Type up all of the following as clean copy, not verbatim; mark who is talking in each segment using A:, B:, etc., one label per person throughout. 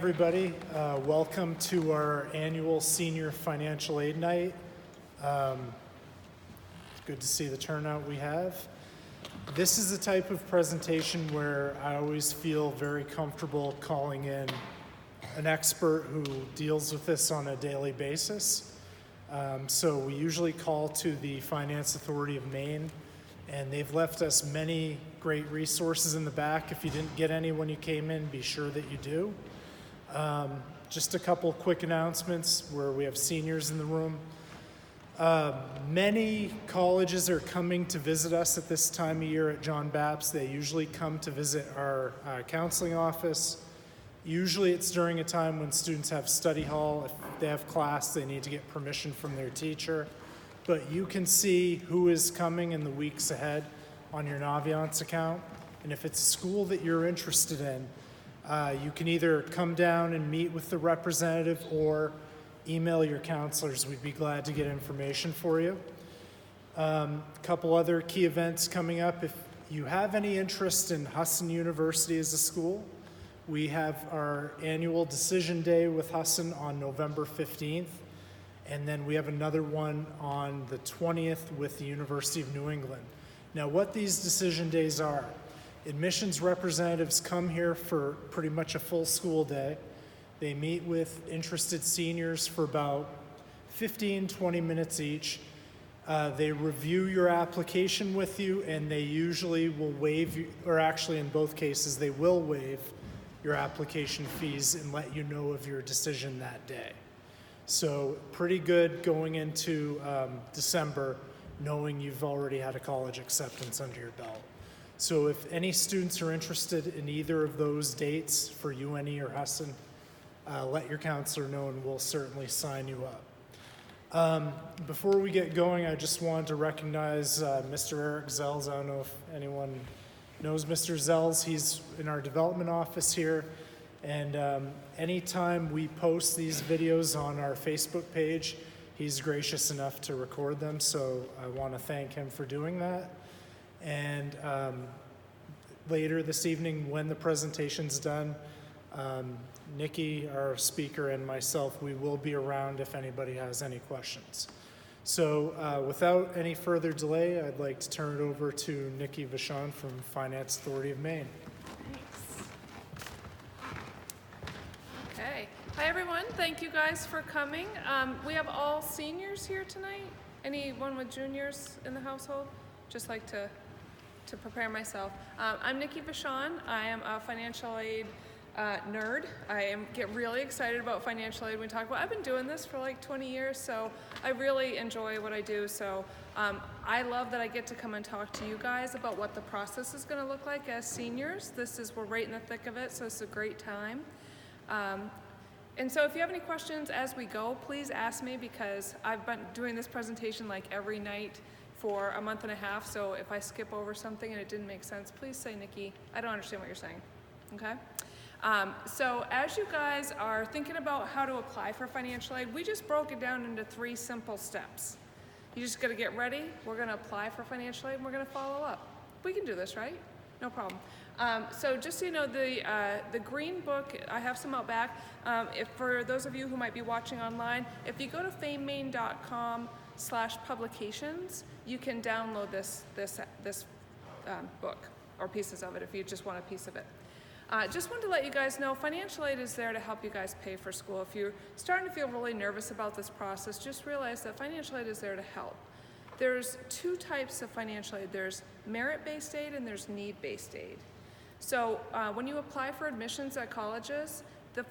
A: everybody. Welcome to our annual Senior Financial Aid Night. It's good to see the turnout we have. This is the type of presentation where I always feel very comfortable calling in an expert who deals with this on a daily basis. So we usually call to the Finance Authority of Maine, and they've left us many great resources in the back. If you didn't get any when you came in, be sure that you do. Just a couple quick announcements where we have seniors in the room. Many colleges are coming to visit us at this time of year at John Baptist. They usually come to visit our counseling office. Usually it's during a time when students have study hall. If they have class, they need to get permission from their teacher. But you can see who is coming in the weeks ahead on your Naviance account. And if it's a school that you're interested in, you can either come down and meet with the representative or email your counselors. We'd be glad to get information for you. A couple other key events coming up. If you have any interest in Husson University as a school, we have our annual decision day with Husson on November 15th. And then we have another one on the 20th with the University of New England. Now, what these decision days are, admissions representatives come here for pretty much a full school day. They meet with interested seniors for about 15, 20 minutes each. They review your application with you, and they usually will waive, or actually in both cases, they will waive your application fees and let you know of your decision that day. So pretty good going into December, knowing you've already had a college acceptance under your belt. So if any students are interested in either of those dates for UNE or Husson, let your counselor know and we'll certainly sign you up. Before we get going, I just wanted to recognize Mr. Eric Zells. I don't know if anyone knows Mr. Zells. He's in our development office here. And anytime we post these videos on our Facebook page, he's gracious enough to record them. So I want to thank him for doing that. And later this evening, when the presentation's done, Nikki, our speaker, and myself, we will be around if anybody has any questions. So without any further delay, I'd like to turn it over to Nikki Vachon from Finance Authority of Maine.
B: Okay. Hi, everyone. Thank you guys for coming. We have all seniors here tonight. Anyone with juniors in the household? Just like to prepare myself. I'm Nikki Vachon. I am a financial aid nerd. I get really excited about financial aid when we talk about. I've been doing this for like 20 years, so I really enjoy what I do. So I love that I get to come and talk to you guys about what the process is going to look like as seniors. We're right in the thick of it, so it's a great time. And so if you have any questions as we go, please ask me, because I've been doing this presentation like every night for a month and a half. So if I skip over something and it didn't make sense, please say, Nikki, I don't understand what you're saying. Okay? So as you guys are thinking about how to apply for financial aid, we just broke it down into 3 simple steps. You just got to get ready. We're going to apply for financial aid and we're going to follow up. We can do this, right? No problem. So just so you know, the green book, I have some out back. If for those of you who might be watching online, if you go to famemaine.com/publications, you can download this book or pieces of it if you just want a piece of it. Just wanted to let you guys know, financial aid is there to help you guys pay for school. If you're starting to feel really nervous about this process, just realize that financial aid is there to help. There's 2 types of financial aid. There's merit-based aid and there's need-based aid. So when you apply for admissions at colleges, the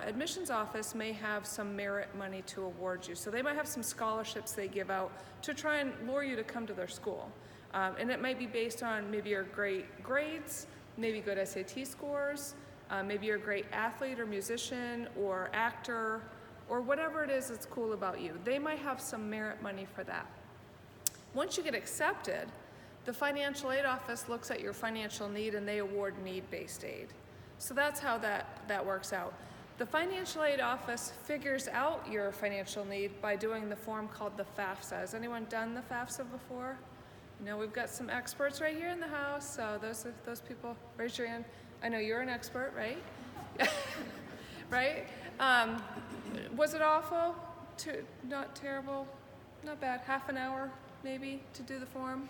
B: admissions office may have some merit money to award you. So they might have some scholarships they give out to try and lure you to come to their school. And it might be based on maybe your great grades, maybe good SAT scores, maybe you're a great athlete or musician or actor, or whatever it is that's cool about you. They might have some merit money for that. Once you get accepted, the financial aid office looks at your financial need and they award need-based aid. So that's how that works out. The financial aid office figures out your financial need by doing the form called the FAFSA. Has anyone done the FAFSA before? You know, we've got some experts right here in the house, so those people, raise your hand. I know you're an expert, right? right? Was it awful? Not terrible? Not bad. Half an hour, maybe, to do the form?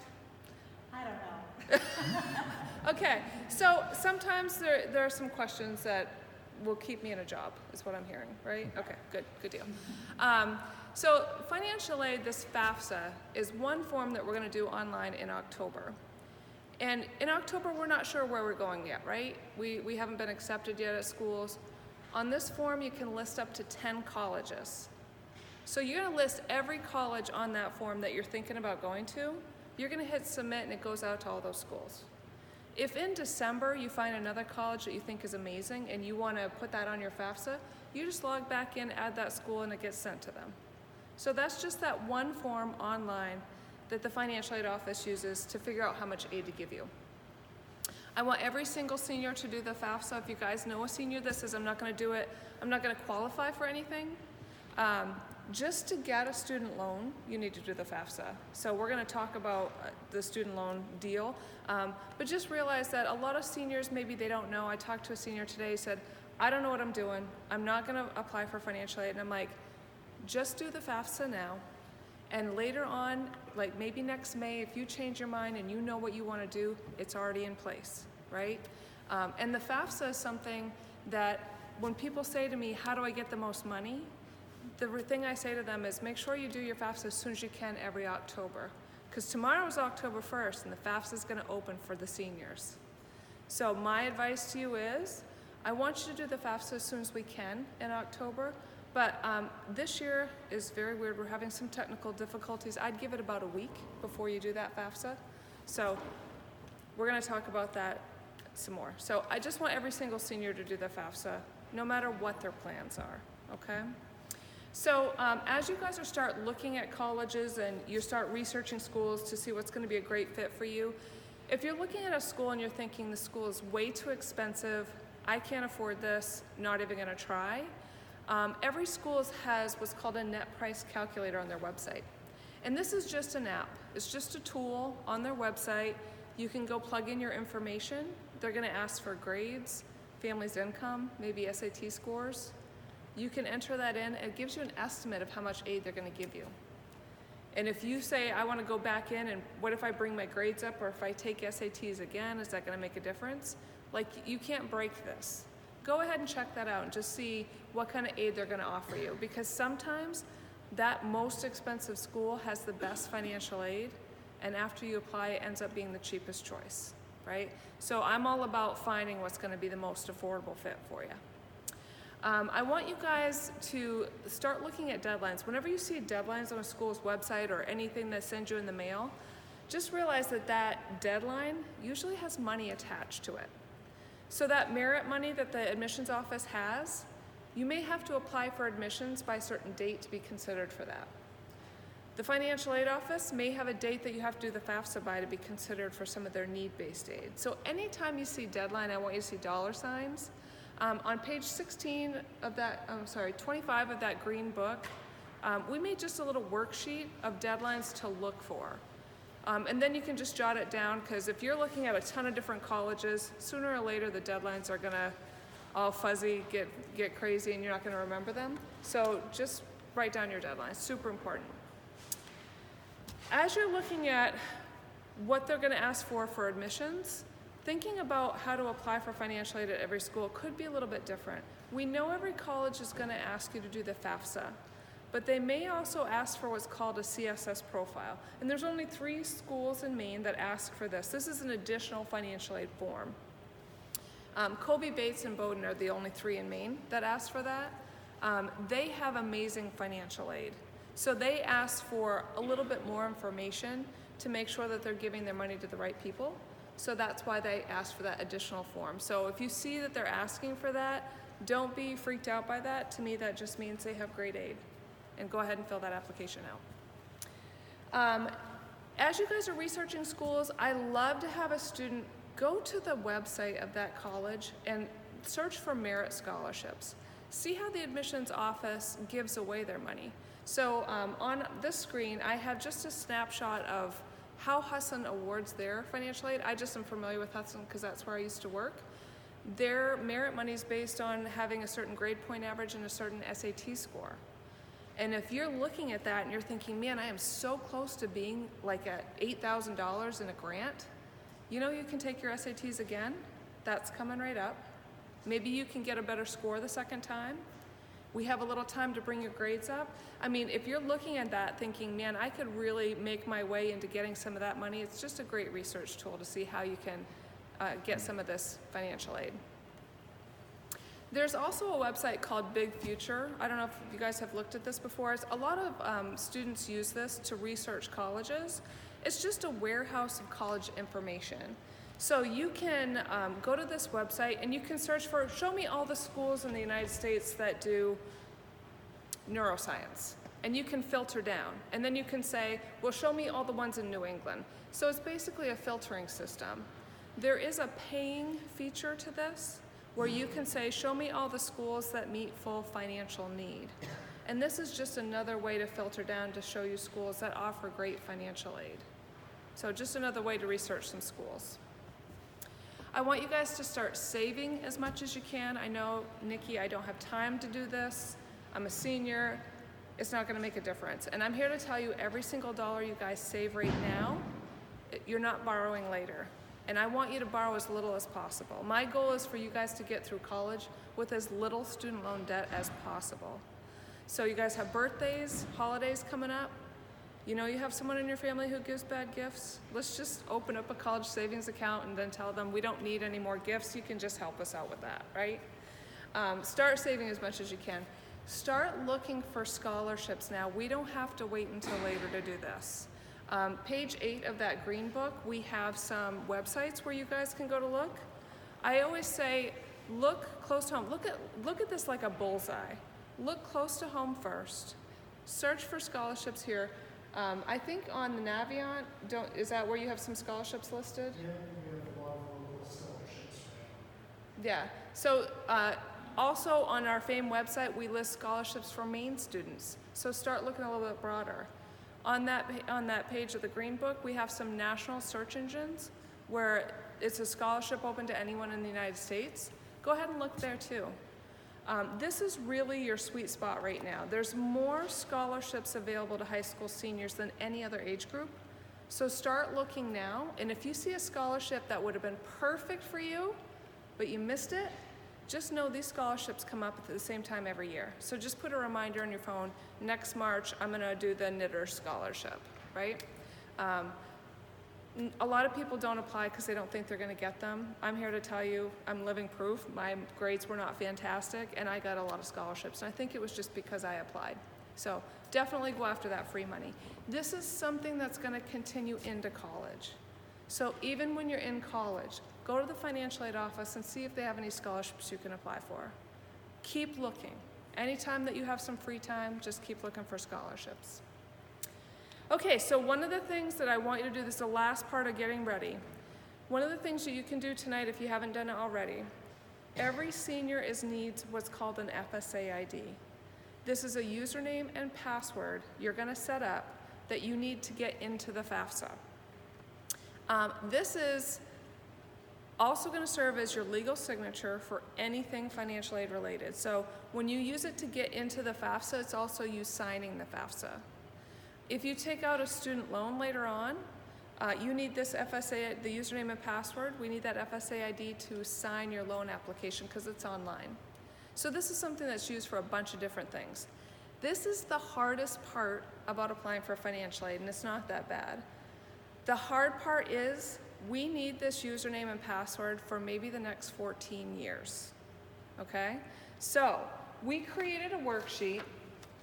C: I don't know.
B: Okay, so sometimes there are some questions that will keep me in a job, is what I'm hearing, right? Okay, good deal. So financial aid, this FAFSA, is one form that we're gonna do online in October. And in October, we're not sure where we're going yet, right? We haven't been accepted yet at schools. On this form, you can list up to 10 colleges. So you're gonna list every college on that form that you're thinking about going to. You're gonna hit submit and it goes out to all those schools. If in December you find another college that you think is amazing and you wanna put that on your FAFSA, you just log back in, add that school, and it gets sent to them. So that's just that one form online that the financial aid office uses to figure out how much aid to give you. I want every single senior to do the FAFSA. If you guys know a senior that says, I'm not gonna do it, I'm not gonna qualify for anything, just to get a student loan, you need to do the FAFSA. So we're gonna talk about the student loan deal, but just realize that a lot of seniors, maybe they don't know. I talked to a senior today, he said, I don't know what I'm doing. I'm not gonna apply for financial aid. And I'm like, just do the FAFSA now. And later on, like maybe next May, if you change your mind and you know what you wanna do, it's already in place, right? And the FAFSA is something that when people say to me, how do I get the most money? The thing I say to them is make sure you do your FAFSA as soon as you can every October. Because tomorrow is October 1st and the FAFSA is gonna open for the seniors. So my advice to you is, I want you to do the FAFSA as soon as we can in October, but this year is very weird. We're having some technical difficulties. I'd give it about a week before you do that FAFSA. So we're gonna talk about that some more. So I just want every single senior to do the FAFSA, no matter what their plans are, okay? So as you guys start looking at colleges and you start researching schools to see what's gonna be a great fit for you, if you're looking at a school and you're thinking the school is way too expensive, I can't afford this, not even gonna try, every school has what's called a net price calculator on their website. And this is just an app. It's just a tool on their website. You can go plug in your information. They're gonna ask for grades, family's income, maybe SAT scores. You can enter that in. It gives you an estimate of how much aid they're gonna give you. And if you say, I wanna go back in and what if I bring my grades up or if I take SATs again, is that gonna make a difference? Like, you can't break this. Go ahead and check that out and just see what kind of aid they're gonna offer you. Because sometimes that most expensive school has the best financial aid, and after you apply, it ends up being the cheapest choice, right? So I'm all about finding what's gonna be the most affordable fit for you. I want you guys to start looking at deadlines. Whenever you see deadlines on a school's website or anything that sends you in the mail, just realize that that deadline usually has money attached to it. So that merit money that the admissions office has, you may have to apply for admissions by a certain date to be considered for that. The financial aid office may have a date that you have to do the FAFSA by to be considered for some of their need-based aid. So anytime you see deadline, I want you to see dollar signs. On page 16 of that, 25 of that green book, we made just a little worksheet of deadlines to look for. And then you can just jot it down, because if you're looking at a ton of different colleges, sooner or later the deadlines are gonna all fuzzy, get crazy, and you're not gonna remember them. So just write down your deadlines, super important. As you're looking at what they're gonna ask for admissions, thinking about how to apply for financial aid at every school could be a little bit different. We know every college is gonna ask you to do the FAFSA, but they may also ask for what's called a CSS profile. And there's only 3 schools in Maine that ask for this. This is an additional financial aid form. Colby, Bates, and Bowdoin are the only 3 in Maine that ask for that. They have amazing financial aid. So they ask for a little bit more information to make sure that they're giving their money to the right people. So that's why they ask for that additional form. So if you see that they're asking for that, don't be freaked out by that. To me, that just means they have great aid. And go ahead and fill that application out. As you guys are researching schools, I love to have a student go to the website of that college and search for merit scholarships. See how the admissions office gives away their money. So on this screen, I have just a snapshot of how Husson awards their financial aid. I just am familiar with Husson because that's where I used to work. Their merit money is based on having a certain grade point average and a certain SAT score. And if you're looking at that and you're thinking, man, I am so close to being like at $8,000 in a grant, you know you can take your SATs again. That's coming right up. Maybe you can get a better score the second time. We have a little time to bring your grades up. I mean, if you're looking at that thinking, man, I could really make my way into getting some of that money, it's just a great research tool to see how you can get some of this financial aid. There's also a website called Big Future. I don't know if you guys have looked at this before. A lot of students use this to research colleges. It's just a warehouse of college information. So you can go to this website and you can search for, show me all the schools in the United States that do neuroscience. And you can filter down. And then you can say, well, show me all the ones in New England. So it's basically a filtering system. There is a paying feature to this where you can say, show me all the schools that meet full financial need. And this is just another way to filter down to show you schools that offer great financial aid. So just another way to research some schools. I want you guys to start saving as much as you can. I know, Nikki, I don't have time to do this. I'm a senior. It's not going to make a difference. And I'm here to tell you every single dollar you guys save right now, you're not borrowing later. And I want you to borrow as little as possible. My goal is for you guys to get through college with as little student loan debt as possible. So you guys have birthdays, holidays coming up. You know you have someone in your family who gives bad gifts. Let's just open up a college savings account and then tell them we don't need any more gifts. You can just help us out with that, right? Start saving as much as you can. Start looking for scholarships now. We don't have to wait until later to do this. Page 8 of that green book, we have some websites where you guys can go to look. I always say, look close to home. Look at this like a bullseye. Look close to home first. Search for scholarships here. I think on the Navient, is that where you have some scholarships listed?
A: Yeah, we have a lot of local scholarships.
B: Yeah. So also on our FAME website, we list scholarships for Maine students. So start looking a little bit broader. On that page of the Green Book, we have some national search engines where it's a scholarship open to anyone in the United States. Go ahead and look there too. This is really your sweet spot right now. There's more scholarships available to high school seniors than any other age group. So start looking now, and if you see a scholarship that would have been perfect for you, but you missed it, just know these scholarships come up at the same time every year. So just put a reminder on your phone, next March, I'm gonna do the knitter scholarship, right? A lot of people don't apply because they don't think they're gonna get them. I'm here to tell you, I'm living proof. My grades were not fantastic and I got a lot of scholarships. And I think it was just because I applied. So definitely go after that free money. This is something that's gonna continue into college. So even when you're in college, go to the financial aid office and see if they have any scholarships you can apply for. Keep looking. Anytime that you have some free time, just keep looking for scholarships. Okay, so one of the things that I want you to do, this is the last part of getting ready. One of the things that you can do tonight if you haven't done it already, every senior needs what's called an FSA ID. This is a username and password you're gonna set up that you need to get into the FAFSA. This is also going to serve as your legal signature for anything financial aid related. So when you use it to get into the FAFSA, it's also you signing the FAFSA. If you take out a student loan later on, you need this FSA, the username and password. We need that FSA ID to sign your loan application because it's online. So this is something that's used for a bunch of different things. This is the hardest part about applying for financial aid, and it's not that bad. The hard part is we need this username and password for maybe the next 14 years, okay? So we created a worksheet,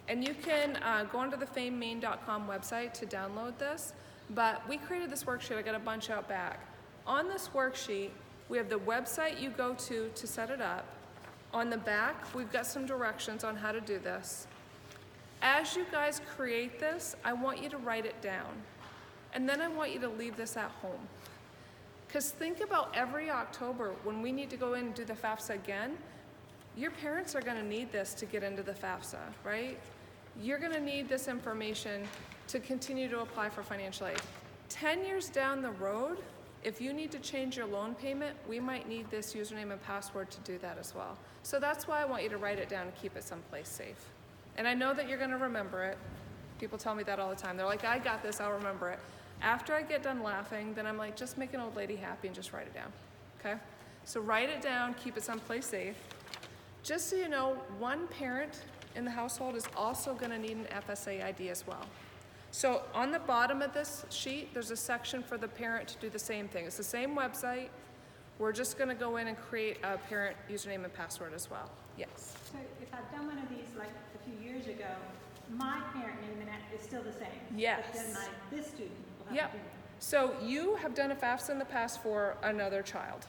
B: and you can go onto the famemaine.com website to download this, but we created this worksheet. I got a bunch out back. On this worksheet, we have the website you go to set it up. On the back, we've got some directions on how to do this. As you guys create this, I want you to write it down. And then I want you to leave this at home. Because think about every October when we need to go in and do the FAFSA again, your parents are gonna need this to get into the FAFSA, right? You're gonna need this information to continue to apply for financial aid. 10 years down the road, If you need to change your loan payment, we might need this username and password to do that as well. So that's why I want you to write it down and keep it someplace safe. And I know that you're gonna remember it. People tell me that all the time. They're like, I got this, I'll remember it. After I get done laughing, then I'm like, just make an old lady happy and just write it down, okay? So write it down, keep it someplace safe. Just so you know, one parent in the household is also gonna need an FSA ID as well. So on the bottom of this sheet, there's a section for the parent to do the same thing. It's the same website. We're just gonna go in and create a parent username and password as well. Yes.
C: So if I've done one of these like a few years ago, my parent name and is still the same?
B: Yes.
C: But then this student will have
B: Yep.
C: to do it.
B: So you have done a FAFSA in the past for another child.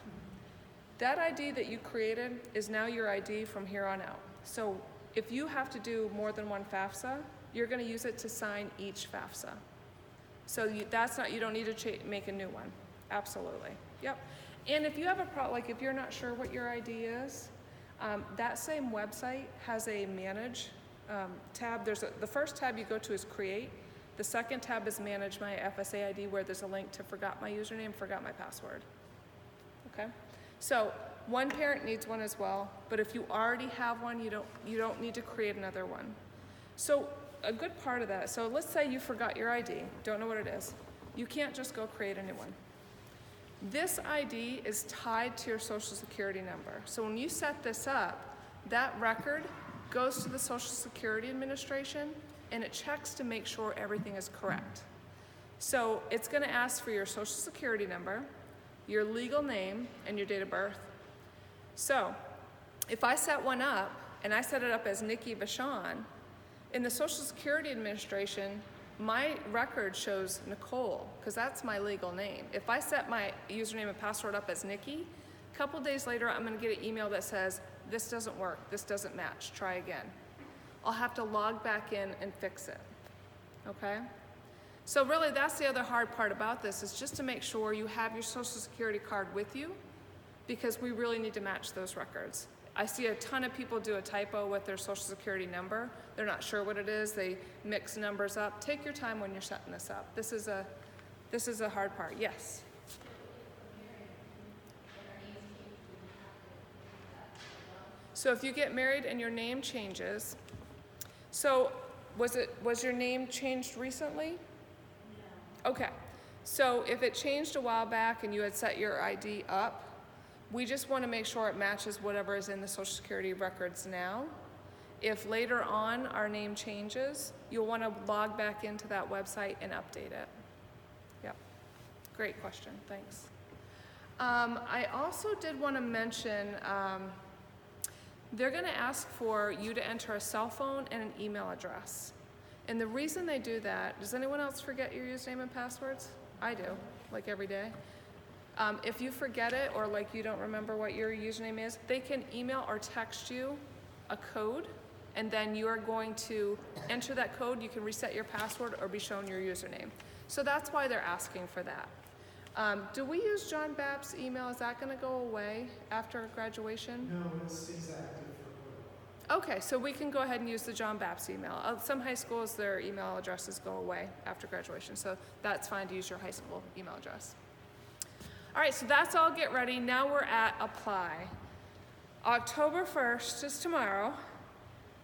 B: That ID that you created is now your ID from here on out. So if you have to do more than one FAFSA, you're gonna use it to sign each FAFSA. So you don't need to make a new one. Absolutely, yep. And if you have a problem, like if you're not sure what your ID is, that same website has a manage tab. The first tab you go to is create. The second tab is manage my FSA ID, where there's a link to forgot my username, forgot my password. Okay? So one parent needs one as well, but if you already have one, you don't need to create another one. So a good part of that, so let's say you forgot your ID, don't know what it is. You can't just go create a new one. This ID is tied to your Social Security number. So when you set this up, that record goes to the Social Security Administration and it checks to make sure everything is correct. So it's gonna ask for your Social Security number, your legal name, and your date of birth. So if I set one up and I set it up as Nikki Vachon, in the Social Security Administration, my record shows Nicole, because that's my legal name. If I set my username and password up as Nikki, a couple days later I'm gonna get an email that says, this doesn't work, this doesn't match, try again. I'll have to log back in and fix it, okay? So really that's the other hard part about this, is just to make sure you have your Social Security card with you, because we really need to match those records. I see a ton of people do a typo with their Social Security number. They're not sure what it is. They mix numbers up. Take your time when you're setting this up. This is a hard part. Yes. So if you get married and your name changes, so was your name changed recently? No. Okay. So if it changed a while back and you had set your ID up, we just want to make sure it matches whatever is in the Social Security records now. If later on our name changes, you'll want to log back into that website and update it. Yep, great question, thanks. I also did want to mention, they're going to ask for you to enter a cell phone and an email address. And the reason they do that, does anyone else forget your username and passwords? I do, like every day. If you forget it or like you don't remember what your username is, they can email or text you a code, and then you are going to enter that code. You can reset your password or be shown your username. So that's why they're asking for that. Do we use John Bapp's email? Is that going to go away after graduation?
A: No, it's active for
B: Okay, so we can go ahead and use the John Bapp's email. Some high schools, their email addresses go away after graduation, so that's fine to use your high school email address. All right, so that's all get ready. Now we're at apply. October 1st is tomorrow.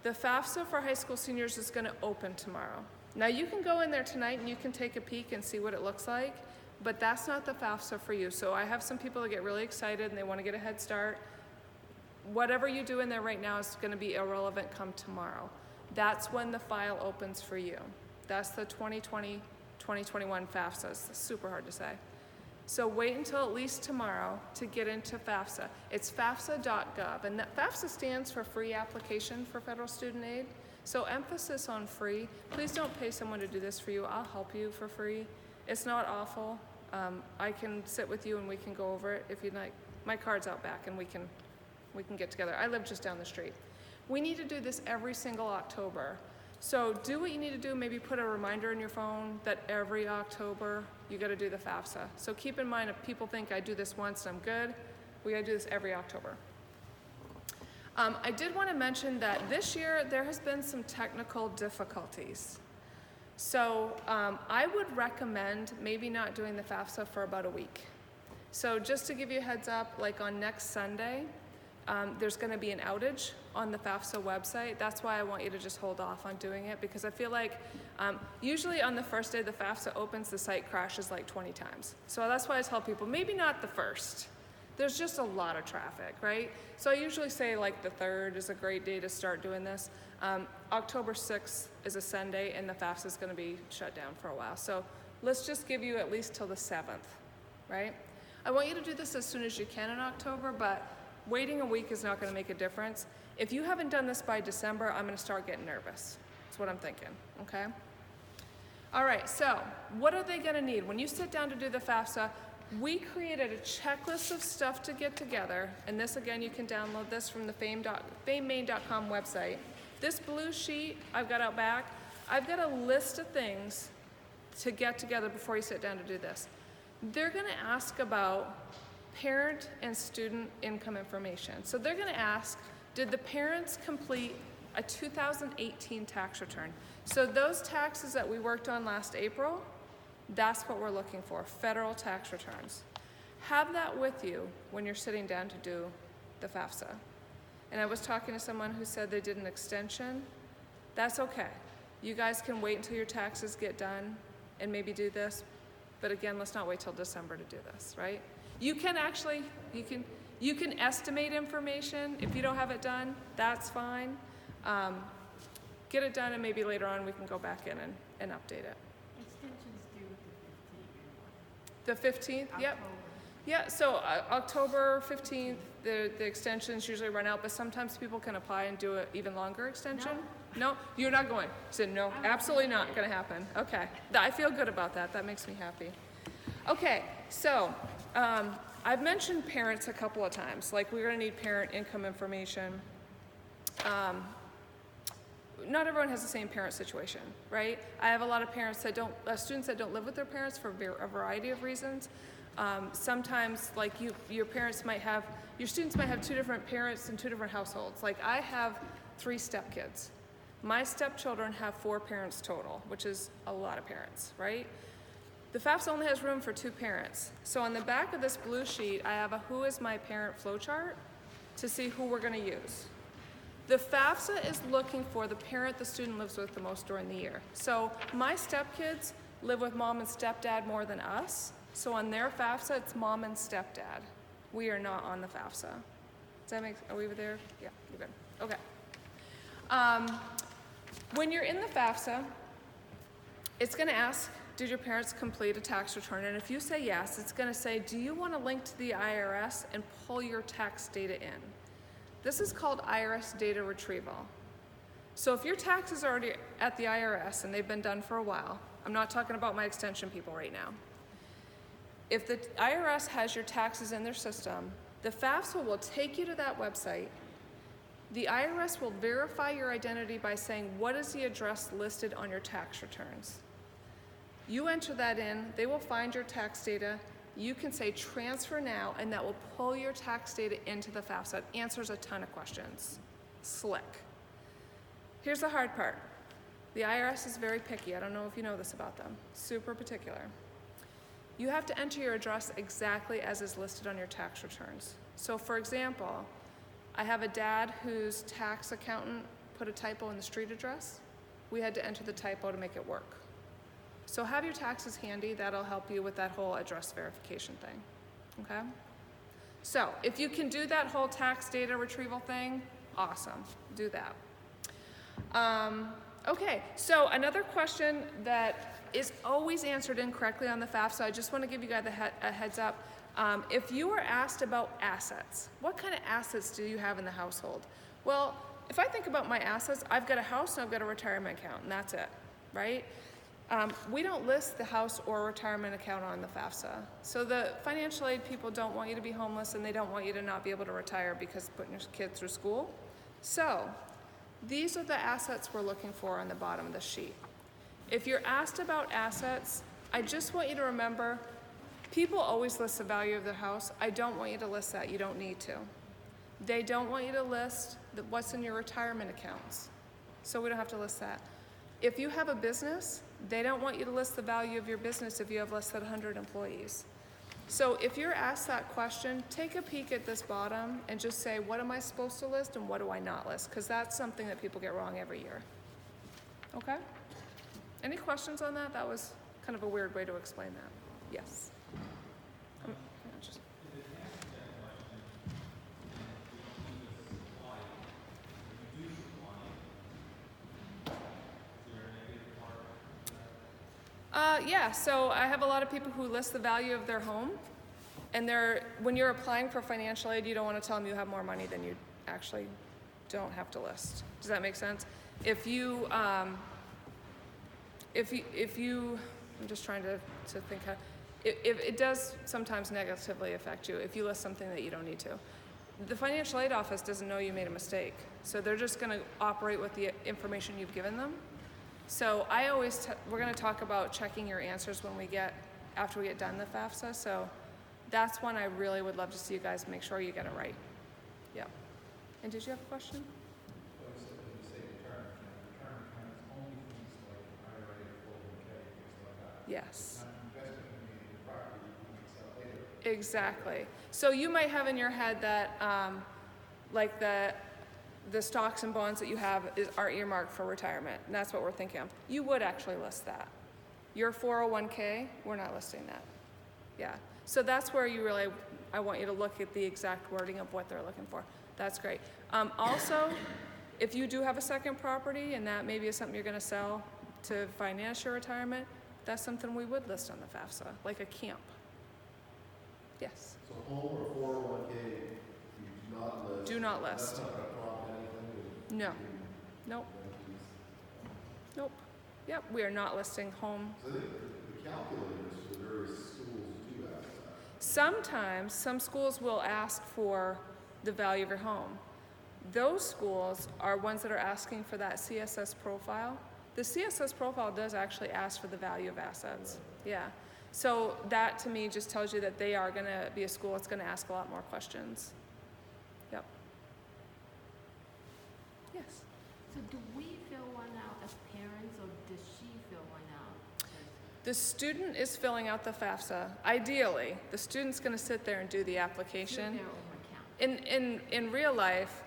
B: The FAFSA for high school seniors is gonna open tomorrow. Now you can go in there tonight and you can take a peek and see what it looks like, but that's not the FAFSA for you. So I have some people that get really excited and they wanna get a head start. Whatever you do in there right now is gonna be irrelevant come tomorrow. That's when the file opens for you. That's the 2020, 2021 FAFSA. It's super hard to say. So wait until at least tomorrow to get into FAFSA. It's FAFSA.gov, and that FAFSA stands for Free Application for Federal Student Aid. So emphasis on free. Please don't pay someone to do this for you. I'll help you for free. It's not awful. I can sit with you and we can go over it if you'd like. My card's out back and we can get together. I live just down the street. We need to do this every single October. So do what you need to do, maybe put a reminder in your phone that every October you gotta do the FAFSA. So keep in mind, if people think I do this once and I'm good, we gotta do this every October. I did wanna mention that this year there has been some technical difficulties. So I would recommend maybe not doing the FAFSA for about a week. So just to give you a heads up, like on next Sunday, there's going to be an outage on the FAFSA website. That's why I want you to just hold off on doing it, because I feel like usually on the first day the FAFSA opens, the site crashes like 20 times. So that's why I tell people, maybe not the first. There's just a lot of traffic, right? So I usually say like the 3rd is a great day to start doing this. October 6th is a Sunday, and the FAFSA is going to be shut down for a while. So let's just give you at least till the 7th, right? I want you to do this as soon as you can in October, but waiting a week is not going to make a difference. If you haven't done this by December, I'm going to start getting nervous. That's what I'm thinking, okay? All right, so what are they going to need? When you sit down to do the FAFSA, we created a checklist of stuff to get together, and this, again, you can download this from the famemaine.com website. This blue sheet I've got out back, I've got a list of things to get together before you sit down to do this. They're going to ask about parent and student income information. So they're going to ask, did the parents complete a 2018 tax return? So those taxes that we worked on last April, that's what we're looking for, federal tax returns. Have that with you when you're sitting down to do the FAFSA. And I was talking to someone who said they did an extension. That's okay. You guys can wait until your taxes get done and maybe do this. But again, let's not wait till December to do this, right? You can actually, you can estimate information. If you don't have it done, that's fine. Get it done, and maybe later on we can go back in and update it.
C: Extension's due the 15th.
B: The 15th, yep. Yeah, so October 15th, the extensions usually run out, but sometimes people can apply and do an even longer extension. No, you're not going. So no, absolutely not going to happen. Okay, I feel good about that. That makes me happy. Okay, so I've mentioned parents a couple of times. Like, we're going to need parent income information. Not everyone has the same parent situation, right? I have a lot of parents that don't, students that don't live with their parents for a variety of reasons. Sometimes, like, your parents might have, your students might have 2 different parents in 2 different households. Like, I have 3 stepkids. My stepchildren have 4 parents total, which is a lot of parents, right? The FAFSA only has room for 2 parents. So on the back of this blue sheet, I have a who is my parent flowchart to see who we're gonna use. The FAFSA is looking for the parent the student lives with the most during the year. So my stepkids live with mom and stepdad more than us. So on their FAFSA, it's mom and stepdad. We are not on the FAFSA. Does that make, are we there? Yeah, we're good. Okay. When you're in the FAFSA, it's gonna ask, did your parents complete a tax return? And if you say yes, it's gonna say, do you wanna link to the IRS and pull your tax data in? This is called IRS data retrieval. So if your taxes are already at the IRS and they've been done for a while, I'm not talking about my extension people right now. If the IRS has your taxes in their system, the FAFSA will take you to that website. The IRS will verify your identity by saying, what is the address listed on your tax returns? You enter that in, they will find your tax data. You can say transfer now, and that will pull your tax data into the FAFSA. It answers a ton of questions. Slick. Here's the hard part. The IRS is very picky. I don't know if you know this about them. Super particular. You have to enter your address exactly as is listed on your tax returns. So for example, I have a dad whose tax accountant put a typo in the street address. We had to enter the typo to make it work. So have your taxes handy. That'll help you with that whole address verification thing, okay? So if you can do that whole tax data retrieval thing, awesome, do that. Okay, so another question that is always answered incorrectly on the FAFSA, I just want to give you guys a heads up. If you are asked about assets, what kind of assets do you have in the household? Well, if I think about my assets, I've got a house and I've got a retirement account, and that's it, right? We don't list the house or retirement account on the FAFSA. So the financial aid people don't want you to be homeless, and they don't want you to not be able to retire because putting your kid through school. So these are the assets we're looking for on the bottom of the sheet. If you're asked about assets, I just want you to remember, people always list the value of their house. I don't want you to list that. You don't need to. They don't want you to list what's in your retirement accounts. So we don't have to list that. If you have a business, they don't want you to list the value of your business if you have less than 100 employees. So if you're asked that question, take a peek at this bottom and just say, what am I supposed to list and what do I not list? Because that's something that people get wrong every year. Okay? Any questions on that? That was kind of a weird way to explain that. Yes. Hang on, just- Yeah, so I have a lot of people who list the value of their home, and when you're applying for financial aid, you don't want to tell them you have more money than you actually don't have to list. Does that make sense? If you, I'm just trying to think how, if it does sometimes negatively affect you if you list something that you don't need to. The financial aid office doesn't know you made a mistake, so they're just going to operate with the information you've given them. So we're going to talk about checking your answers after we get done the FAFSA. So that's when I really would love to see you guys make sure you get it right. Yeah. And did you have a question? Yes. Exactly. So you might have in your head that like the stocks and bonds that you have are earmarked for retirement, and that's what we're thinking of. You would actually list that. Your 401k, we're not listing that. Yeah. So that's where I want you to look at the exact wording of what they're looking for. That's great. Also, if you do have a second property and that maybe is something you're going to sell to finance your retirement, that's something we would list on the FAFSA, like a camp. Yes.
D: So home or 401k, you do not list?
B: Do not list.
D: That's not going to prompt anything?
B: No. Nope. Nope. Yep, we are not listing home.
D: So I think the calculators for various schools do ask that.
B: Sometimes, some schools will ask for the value of your home. Those schools are ones that are asking for that CSS profile. The CSS profile does actually ask for the value of assets. Yeah. So that to me just tells you that they are going to be a school that's going to ask a lot more questions. Yep. Yes.
E: So do we fill one out as parents, or does she fill one out?
B: The student is filling out the FAFSA. Ideally, the student's going to sit there and do the application.
E: Their own account.
B: In real life,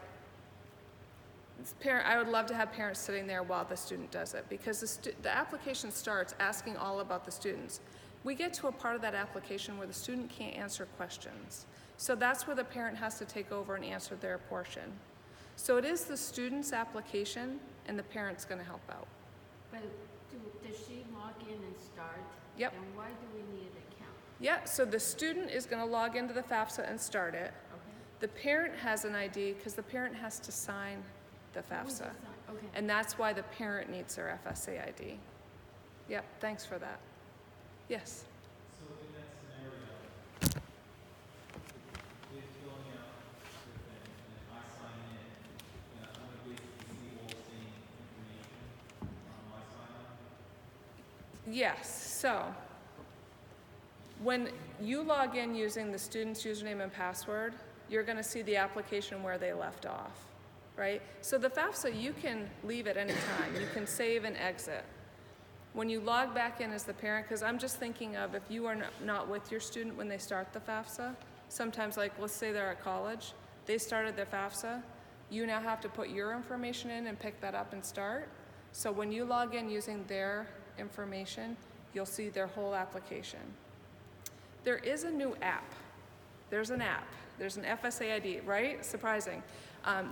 B: I would love to have parents sitting there while the student does it, because the application starts asking all about the students. We get to a part of that application where the student can't answer questions. So that's where the parent has to take over and answer their portion. So it is the student's application, and the parent's going to help out.
E: But does she log in and start?
B: Yep.
E: And why do we need an account?
B: Yeah, so the student is going to log into the FAFSA and start it.
E: Okay.
B: The parent has an ID because the parent has to sign the FAFSA.
E: Okay.
B: And that's why the parent needs their FSA ID. Yep, thanks for that. Yes?
F: So in that scenario, with filling out the thing, and if I sign in, I'm going to basically see all the same information on my sign up?
B: Yes, so when you log in using the student's username and password, you're going to see the application where they left off, right? So the FAFSA, you can leave at any time. You can save and exit. When you log back in as the parent, because I'm just thinking of if you are not with your student when they start the FAFSA, sometimes like let's say they're at college, they started their FAFSA, you now have to put your information in and pick that up and start. So when you log in using their information, you'll see their whole application. There is a new app. There's an app. There's an FSA ID, right? Surprising.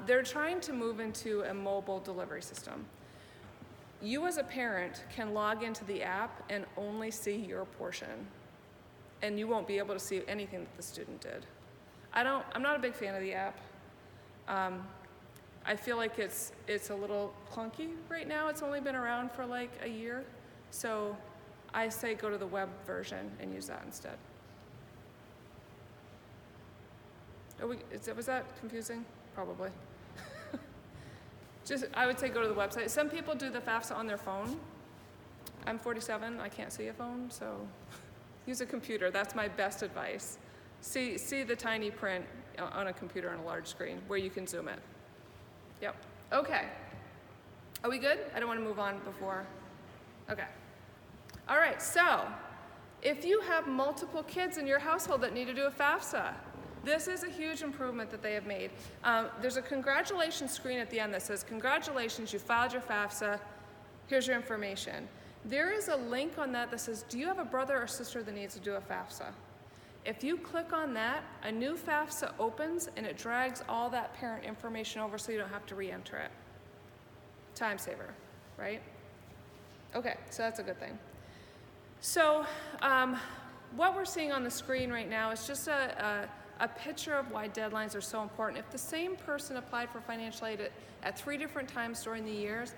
B: They're trying to move into a mobile delivery system. You as a parent can log into the app and only see your portion, and you won't be able to see anything that the student did. I'm not a big fan of the app. I feel like it's a little clunky right now. It's only been around for like a year. So I say go to the web version and use that instead. Was that confusing? Probably. I would say go to the website. Some people do the FAFSA on their phone. I'm 47, I can't see a phone, so use a computer. That's my best advice. See the tiny print on a computer on a large screen where you can zoom it. Yep, okay. Are we good? I don't want to move on before. Okay. All right, so If you have multiple kids in your household that need to do a FAFSA, this is a huge improvement that they have made. There's a congratulations screen at the end that says, congratulations, you filed your FAFSA, here's your information. There is a link on that that says, do you have a brother or sister that needs to do a FAFSA? If you click on that, a new FAFSA opens and it drags all that parent information over so you don't have to re-enter it. Time saver, right? Okay, so that's a good thing. So what we're seeing on the screen right now is just a picture of why deadlines are so important. If the same person applied for financial aid at 3 different times during the years,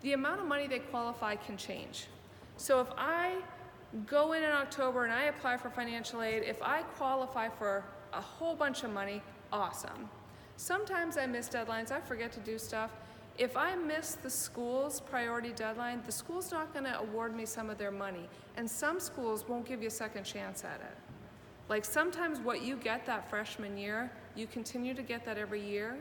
B: the amount of money they qualify can change. So if I go in October and I apply for financial aid, if I qualify for a whole bunch of money, awesome. Sometimes I miss deadlines, I forget to do stuff. If I miss the school's priority deadline, the school's not gonna award me some of their money. And some schools won't give you a second chance at it. Like sometimes what you get that freshman year, you continue to get that every year.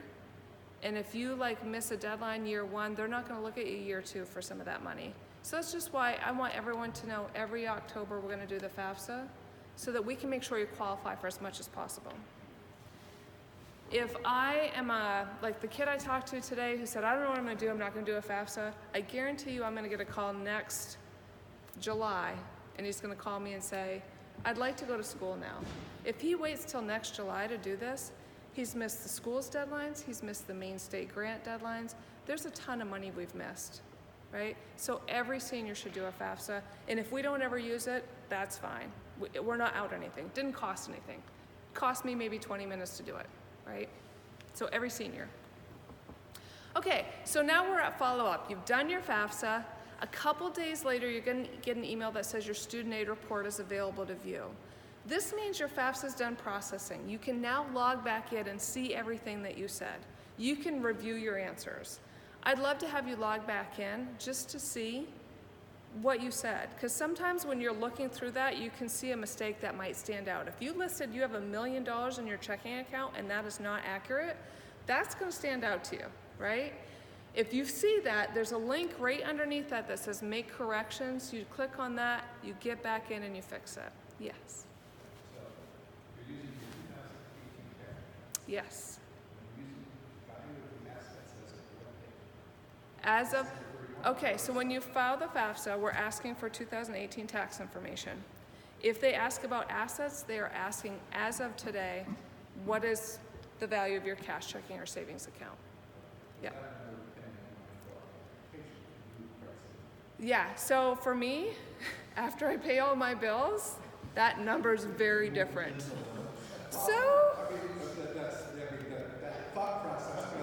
B: And if you like miss a deadline year 1, they're not gonna look at you year 2 for some of that money. So that's just why I want everyone to know every October we're gonna do the FAFSA so that we can make sure you qualify for as much as possible. If I am like the kid I talked to today who said, I don't know what I'm gonna do, I'm not gonna do a FAFSA, I guarantee you I'm gonna get a call next July and he's gonna call me and say, I'd like to go to school now. If he waits till next July to do this, he's missed the school's deadlines, he's missed the Maine State Grant deadlines. There's a ton of money we've missed, right? So every senior should do a FAFSA, and if we don't ever use it, that's fine. We're not out anything, didn't cost anything. It cost me maybe 20 minutes to do it, right? So every senior. Okay, so now we're at follow-up. You've done your FAFSA. A couple days later, you're gonna get an email that says your student aid report is available to view. This means your FAFSA is done processing. You can now log back in and see everything that you said. You can review your answers. I'd love to have you log back in just to see what you said, because sometimes when you're looking through that, you can see a mistake that might stand out. If you listed you have $1 million in your checking account and that is not accurate, that's gonna stand out to you, right? If you see that, there's a link right underneath that that says make corrections. You click on that, you get back in and you fix it. Yes.
F: So you're using your 2018 cash.
B: Yes.
F: You're using value of the assets
B: As
F: as of what date?
B: of, okay, so when you file the FAFSA, we're asking for 2018 tax information. If they ask about assets, they are asking as of today, what is the value of your cash checking or savings account? Yeah. Yeah, so for me, after I pay all my bills, that number's very different. So,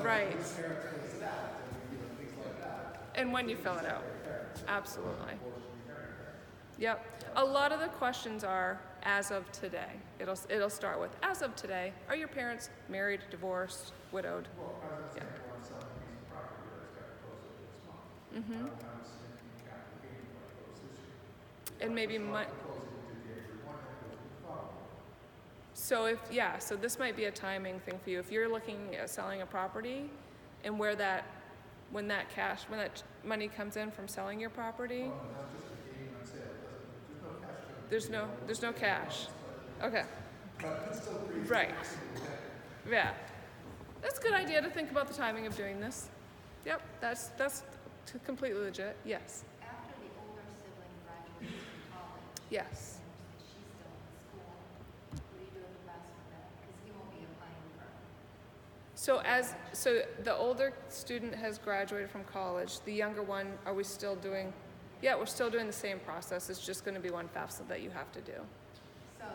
B: right. And when you fill it out, absolutely. Yep, a lot of the questions are as of today. It'll start with, as of today, are your parents married, divorced, widowed? Yeah. Mm-hmm. And maybe so so this might be a timing thing for you. If you're looking at selling a property and when that money comes in from selling your property, there's no cash. Okay. Right. Yeah. That's a good idea to think about the timing of doing this. Yep, that's completely legit. Yes.
E: After the older sibling graduates from college,
B: Yes.
E: and she's still in school, what do you do with the rest of that? Because he won't be applying for.
B: So the older student has graduated from college. The younger one, are we still doing? Yeah, we're still doing the same process. It's just going to be one FAFSA that you have to do.
E: So,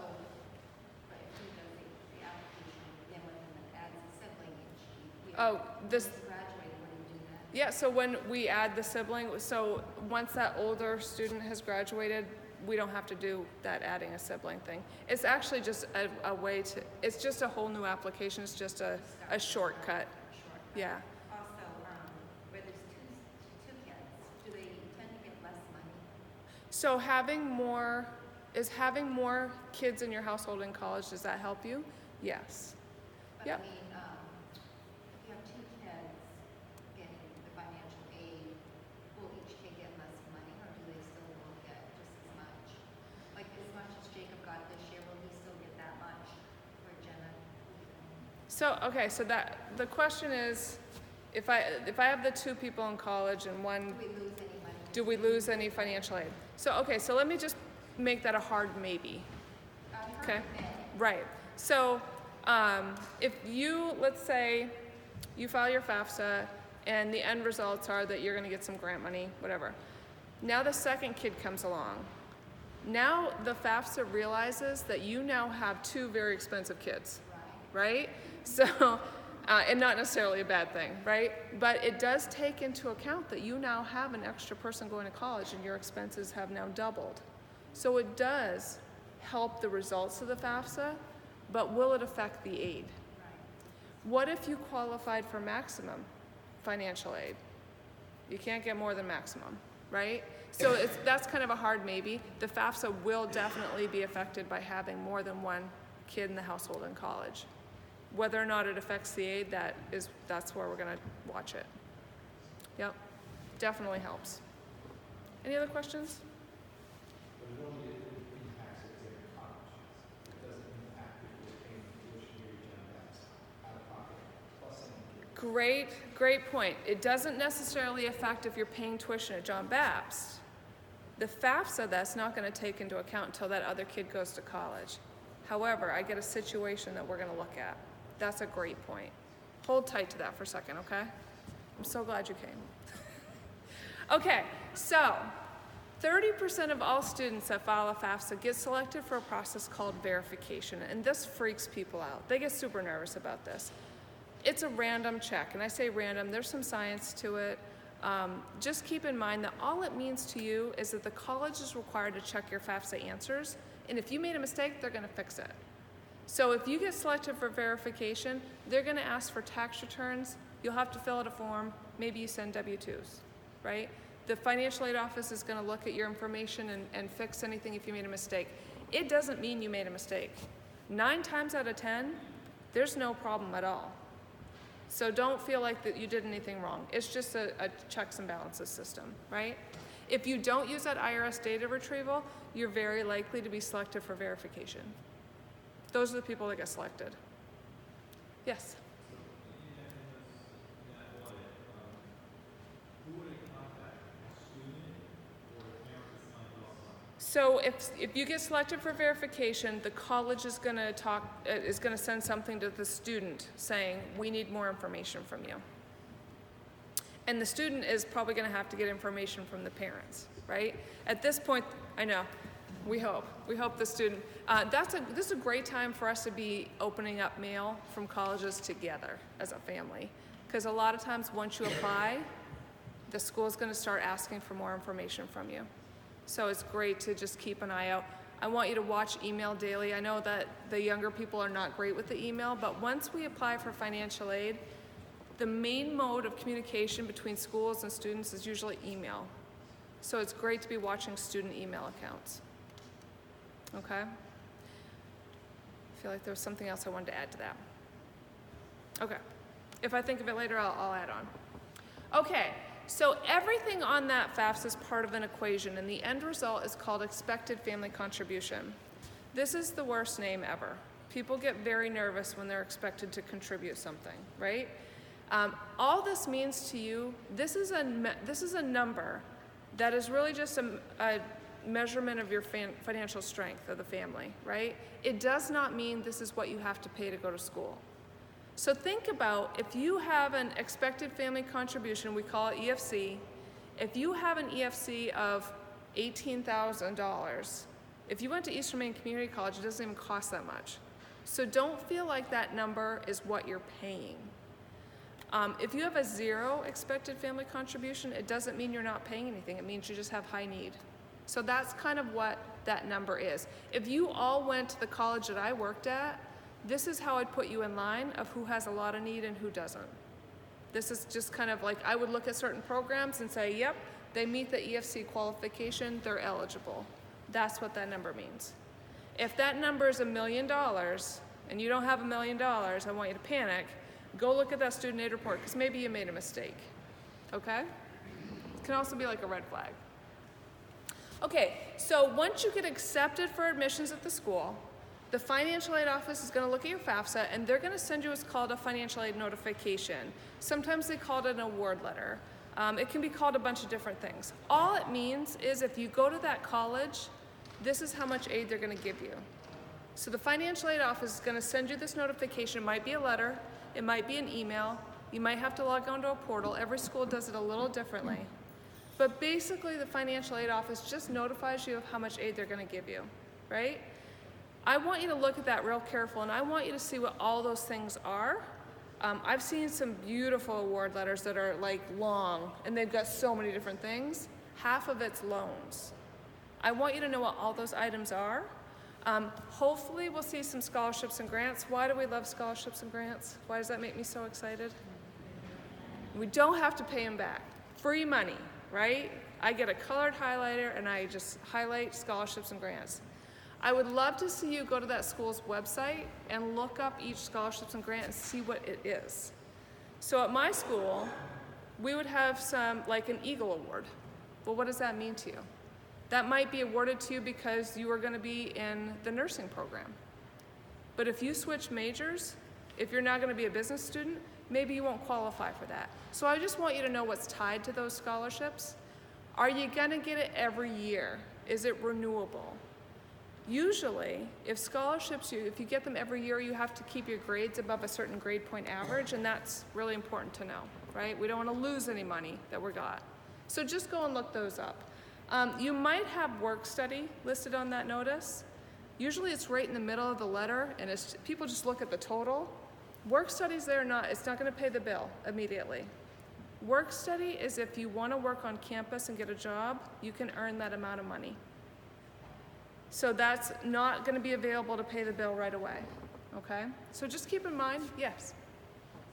E: but if he does the application again with him and adds a sibling,
B: This.
E: he's graduated, what do you do then?
B: Yeah, so when we add the sibling, so once that older student has graduated, we don't have to do that adding a sibling thing. It's actually just a way to, it's just a whole new application. It's just a shortcut. Yeah.
E: Also, where there's two kids, do they tend to get less money?
B: So having more kids in your household in college, does that help you? Yes.
E: But
B: Yep.
E: I mean, if you have 2 kids getting the financial aid, will each kid get less money, or do they still will get just as much? Like
B: So, okay, so that, the question is, if I have the two people in college and one,
E: Do we lose any money?
B: do we lose any financial aid? So, okay, so let me just make that a hard maybe, okay? Right, so, if you, let's say, you file your FAFSA and the end results are that you're gonna get some grant money, whatever. Now the second kid comes along. Now the FAFSA realizes that you now have two very expensive kids, right? So, and not necessarily a bad thing, right? But it does take into account that you now have an extra person going to college and your expenses have now doubled. So it does help the results of the FAFSA, but will it affect the aid? What if you qualified for maximum financial aid? You can't get more than maximum, right? So that's kind of a hard maybe. The FAFSA will definitely be affected by having more than one kid in the household in college. Whether or not it affects the aid, that's where we're gonna watch it. Yep, definitely helps. Any other questions?
D: But it only impacts if they're in college. It doesn't impact if they're paying tuition here at John Baptist out of pocket plus any.
B: Great point. It doesn't necessarily affect if you're paying tuition at John Baptist. The FAFSA, that's not gonna take into account until that other kid goes to college. However, I get a situation that we're gonna look at. That's a great point. Hold tight to that for a second, okay? I'm so glad you came. Okay, so 30% of all students that file a FAFSA get selected for a process called verification, and this freaks people out. They get super nervous about this. It's a random check, and I say random, there's some science to it. Just keep in mind that all it means to you is that the college is required to check your FAFSA answers, and if you made a mistake, they're gonna fix it. So if you get selected for verification, they're gonna ask for tax returns, you'll have to fill out a form, maybe you send W-2s, right? The financial aid office is gonna look at your information and fix anything if you made a mistake. It doesn't mean you made a mistake. 9 times out of 10, there's no problem at all. So don't feel like that you did anything wrong. It's just a checks and balances system, right? If you don't use that IRS data retrieval, you're very likely to be selected for verification. Those are the people that get selected. Yes? So if you get selected for verification, the college is gonna send something to the student saying, we need more information from you. And the student is probably gonna have to get information from the parents, right? At this point, I know, we hope the student, this is a great time for us to be opening up mail from colleges together as a family. Because a lot of times once you apply, the school's gonna start asking for more information from you. So it's great to just keep an eye out. I want you to watch email daily. I know that the younger people are not great with the email, but once we apply for financial aid, the main mode of communication between schools and students is usually email. So it's great to be watching student email accounts. Okay? I feel like there was something else I wanted to add to that. Okay. If I think of it later, I'll add on. Okay. So everything on that FAFSA is part of an equation, and the end result is called expected family contribution. This is the worst name ever. People get very nervous when they're expected to contribute something, right? All this means to you, this is a number that is really just a measurement of your financial strength of the family, right? It does not mean this is what you have to pay to go to school. So think about if you have an expected family contribution, we call it EFC. If you have an EFC of $18,000, if you went to Eastern Maine Community College, it doesn't even cost that much. So don't feel like that number is what you're paying. If you have a 0 expected family contribution, it doesn't mean you're not paying anything. It means you just have high need. So that's kind of what that number is. If you all went to the college that I worked at, this is how I'd put you in line of who has a lot of need and who doesn't. This is just kind of like, I would look at certain programs and say, yep, they meet the EFC qualification, they're eligible. That's what that number means. If that number is $1 million and you don't have $1 million, I want you to panic. Go look at that student aid report because maybe you made a mistake, okay? It can also be like a red flag. Okay, so once you get accepted for admissions at the school, The financial aid office is going to look at your FAFSA and they're going to send you what's called a financial aid notification. Sometimes they call it an award letter. It can be called a bunch of different things. All it means is if you go to that college, this is how much aid they're going to give you. So the financial aid office is going to send you this notification. It might be a letter, it might be an email, you might have to log onto a portal. Every school does it a little differently. But basically the financial aid office just notifies you of how much aid they're going to give you, right? I want you to look at that real careful and I want you to see what all those things are. I've seen some beautiful award letters that are like long and they've got so many different things. Half of it's loans. I want you to know what all those items are. Hopefully we'll see some scholarships and grants. Why do we love scholarships and grants? Why does that make me so excited? We don't have to pay them back. Free money, right? I get a colored highlighter and I just highlight scholarships and grants. I would love to see you go to that school's website and look up each scholarships and grant and see what it is. So at my school, we would have some, like an Eagle Award. Well, what does that mean to you? That might be awarded to you because you are going to be in the nursing program. But if you switch majors, if you're not going to be a business student, maybe you won't qualify for that. So I just want you to know what's tied to those scholarships. Are you going to get it every year? Is it renewable? Usually, if scholarships, if you get them every year, you have to keep your grades above a certain grade point average, and that's really important to know, right? We don't want to lose any money that we got. So just go and look those up. You might have work study listed on that notice. Usually it's right in the middle of the letter, and people just look at the total. Work study's there, it's not going to pay the bill immediately. Work study is if you want to work on campus and get a job, you can earn that amount of money. So that's not going to be available to pay the bill right away, okay? So just keep in mind, yes?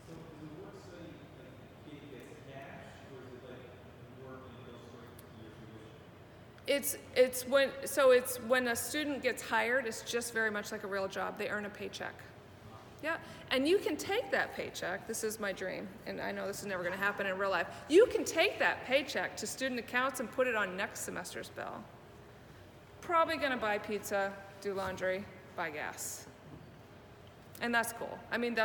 F: So is the work study, like, the kid gets cash, or is it like work and it goes straight to your tuition?
B: It's when a student gets hired, it's just very much like a real job. They earn a paycheck. Yeah, and you can take that paycheck, this is my dream, and I know this is never going to happen in real life. You can take that paycheck to student accounts and put it on next semester's bill. Probably going to buy pizza, do laundry, buy gas. And that's cool. I mean,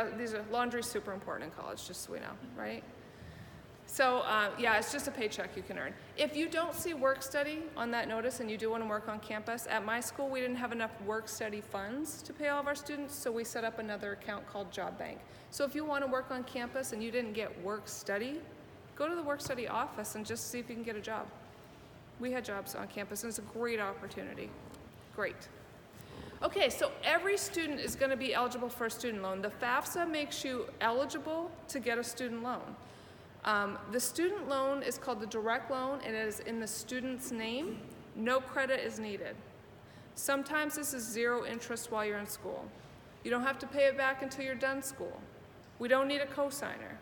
B: laundry's super important in college, just so we know, right? So yeah, it's just a paycheck you can earn. If you don't see work study on that notice and you do want to work on campus, at my school we didn't have enough work study funds to pay all of our students, so we set up another account called Job Bank. So if you want to work on campus and you didn't get work study, go to the work study office and just see if you can get a job. We had jobs on campus and it's a great opportunity. Great. Okay, so every student is going to be eligible for a student loan. The FAFSA makes you eligible to get a student loan. The student loan is called the direct loan and it is in the student's name. No credit is needed. Sometimes this is zero interest while you're in school. You don't have to pay it back until you're done school. We don't need a cosigner.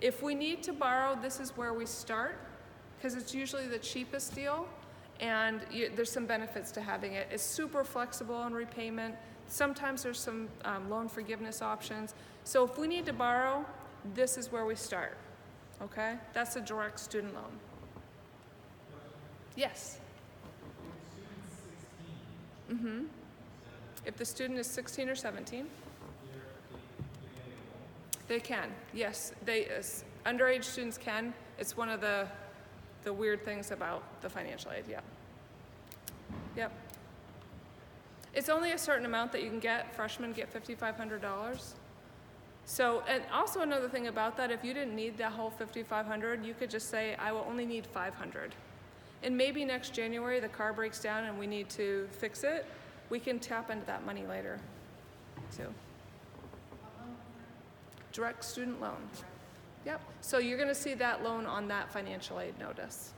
B: If we need to borrow, this is where we start because it's usually the cheapest deal and there's some benefits to having it. It's super flexible on repayment. Sometimes there's some loan forgiveness options. So if we need to borrow, this is where we start. Okay, that's a direct student loan. Yes? Mm-hmm. If the student is 16 or 17, they can. Yes, underage students can. It's one of the weird things about the financial aid. Yeah. Yep. It's only a certain amount that you can get. Freshmen get $5,500. So, and also another thing about that, if you didn't need that whole $5,500, you could just say, I will only need $500. And maybe next January the car breaks down and we need to fix it, we can tap into that money later, too. Direct student loan. Yep, so you're gonna see that loan on that financial aid notice.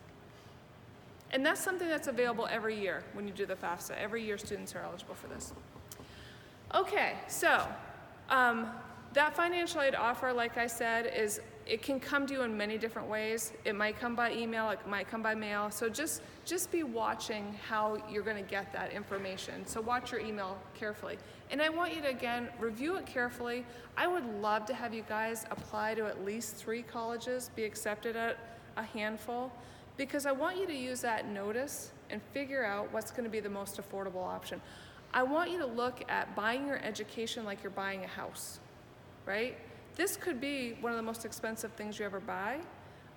B: And that's something that's available every year when you do the FAFSA. Every year students are eligible for this. Okay, so, that financial aid offer, like I said, it can come to you in many different ways. It might come by email, it might come by mail. So just be watching how you're gonna get that information. So watch your email carefully. And I want you to, again, review it carefully. I would love to have you guys apply to at least 3 colleges, be accepted at a handful, because I want you to use that notice and figure out what's gonna be the most affordable option. I want you to look at buying your education like you're buying a house, right? This could be one of the most expensive things you ever buy.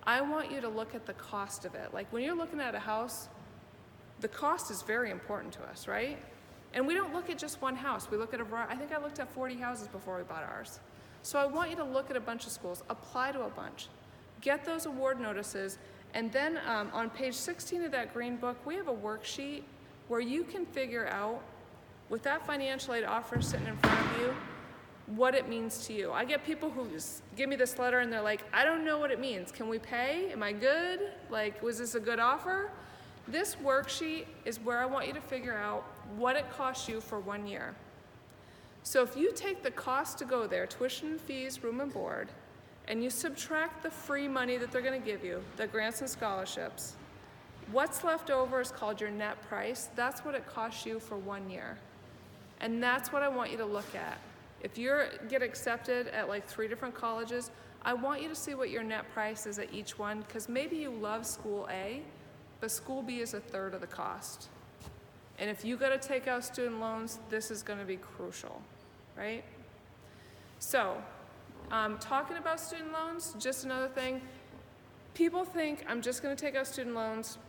B: I want you to look at the cost of it. Like when you're looking at a house, the cost is very important to us, right? And we don't look at just one house. We look at I think I looked at 40 houses before we bought ours. So I want you to look at a bunch of schools, apply to a bunch, get those award notices, and then on page 16 of that green book, we have a worksheet where you can figure out, with that financial aid offer sitting in front of you, what it means to you. I get people who give me this letter and they're like, I don't know what it means. Can we pay? Am I good? Like, was this a good offer? This worksheet is where I want you to figure out what it costs you for 1 year. So if you take the cost to go there, tuition and fees, room and board, and you subtract the free money that they're gonna give you, the grants and scholarships, what's left over is called your net price. That's what it costs you for 1 year. And that's what I want you to look at. If you get accepted at like 3 different colleges, I want you to see what your net price is at each one, because maybe you love school A, but school B is 1/3 of the cost. And if you gotta take out student loans, this is gonna be crucial, right? So, talking about student loans, just another thing. People think I'm just gonna take out student loans.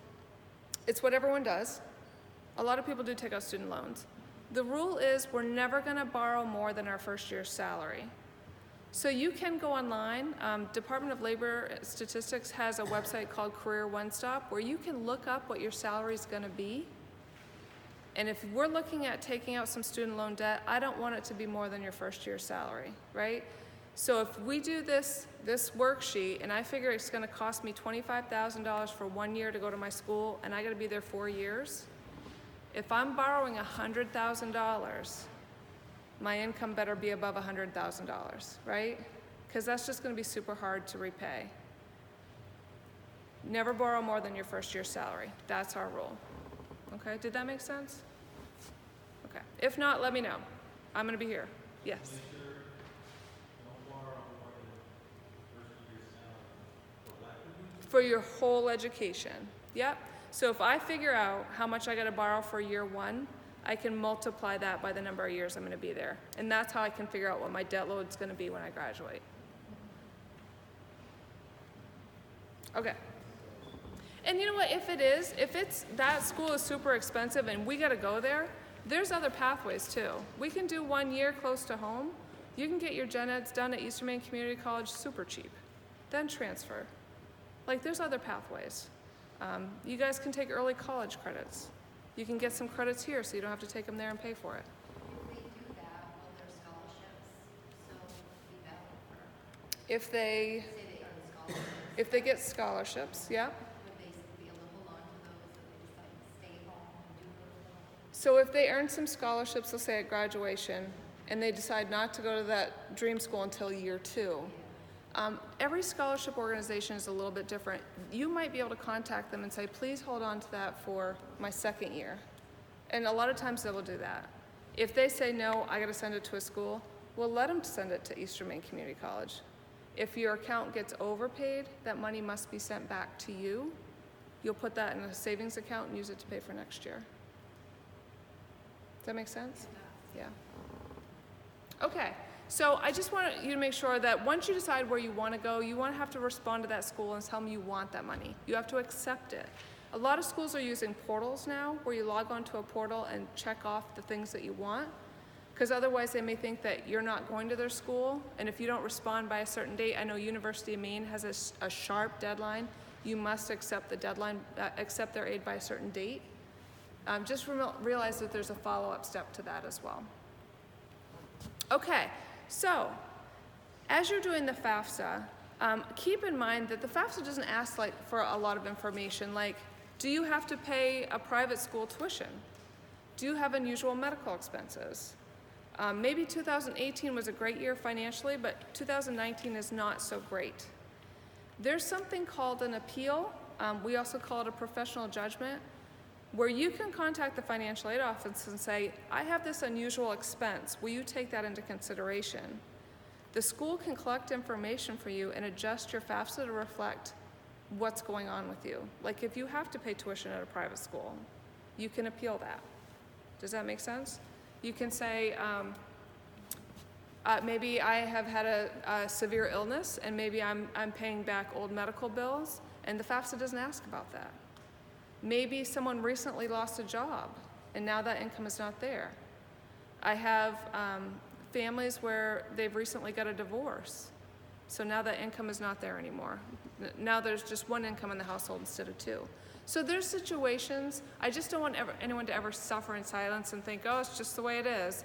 B: It's what everyone does. A lot of people do take out student loans. The rule is we're never gonna borrow more than our first year's salary. So you can go online. Department of Labor Statistics has a website called Career One Stop where you can look up what your salary is gonna be. And if we're looking at taking out some student loan debt, I don't want it to be more than your first year's salary, right? So if we do this worksheet and I figure it's gonna cost me $25,000 for 1 year to go to my school and I gotta be there 4 years, if I'm borrowing $100,000, my income better be above $100,000, right? Because that's just gonna be super hard to repay. Never borrow more than your first year's salary. That's our rule. Okay, did that make sense? Okay, if not, let me know. I'm gonna be here. Yes. For your whole education. Yep. So if I figure out how much I gotta borrow for year 1, I can multiply that by the number of years I'm gonna be there. And that's how I can figure out what my debt load's gonna be when I graduate. Okay. And you know what, if it's that school is super expensive and we gotta go there, there's other pathways too. We can do 1 year close to home. You can get your gen eds done at Eastern Maine Community College super cheap, then transfer. Like there's other pathways. You guys can take early college credits. You can get some credits here so you don't have to take them there and pay for it.
E: If they do that, will their scholarships still be valid for,
B: If they
E: say they earn scholarships,
B: get scholarships, yeah.
E: would they be able to hold on to those if they decide to stay home and do those?
B: So if they earn some scholarships, let's say at graduation, and they decide not to go to that dream school until year 2, every scholarship organization is a little bit different. You might be able to contact them and say, please hold on to that for my 2nd year. And a lot of times they will do that. If they say, no, I gotta send it to a school, well, let them send it to Eastern Maine Community College. If your account gets overpaid, that money must be sent back to you. You'll put that in a savings account and use it to pay for next year. Does that make sense? Yeah. Okay. So I just want you to make sure that once you decide where you want to go, you want to have to respond to that school and tell them you want that money. You have to accept it. A lot of schools are using portals now where you log onto a portal and check off the things that you want, because otherwise they may think that you're not going to their school, and if you don't respond by a certain date, I know University of Maine has a sharp deadline. You must accept the deadline, accept their aid by a certain date. Just realize that there's a follow-up step to that as well. Okay. So, as you're doing the FAFSA, keep in mind that the FAFSA doesn't ask for a lot of information, like, do you have to pay a private school tuition? Do you have unusual medical expenses? Maybe 2018 was a great year financially, but 2019 is not so great. There's something called an appeal. We also call it a professional judgment, where you can contact the financial aid office and say, I have this unusual expense. Will you take that into consideration? The school can collect information for you and adjust your FAFSA to reflect what's going on with you. Like if you have to pay tuition at a private school, you can appeal that. Does that make sense? You can say, maybe I have had a severe illness and maybe I'm paying back old medical bills, and the FAFSA doesn't ask about that. Maybe someone recently lost a job and now that income is not there. I have families where they've recently got a divorce, so now that income is not there anymore. Now there's just one income in the household instead of two. So there's situations, I just don't want anyone to ever suffer in silence and think, oh, it's just the way it is.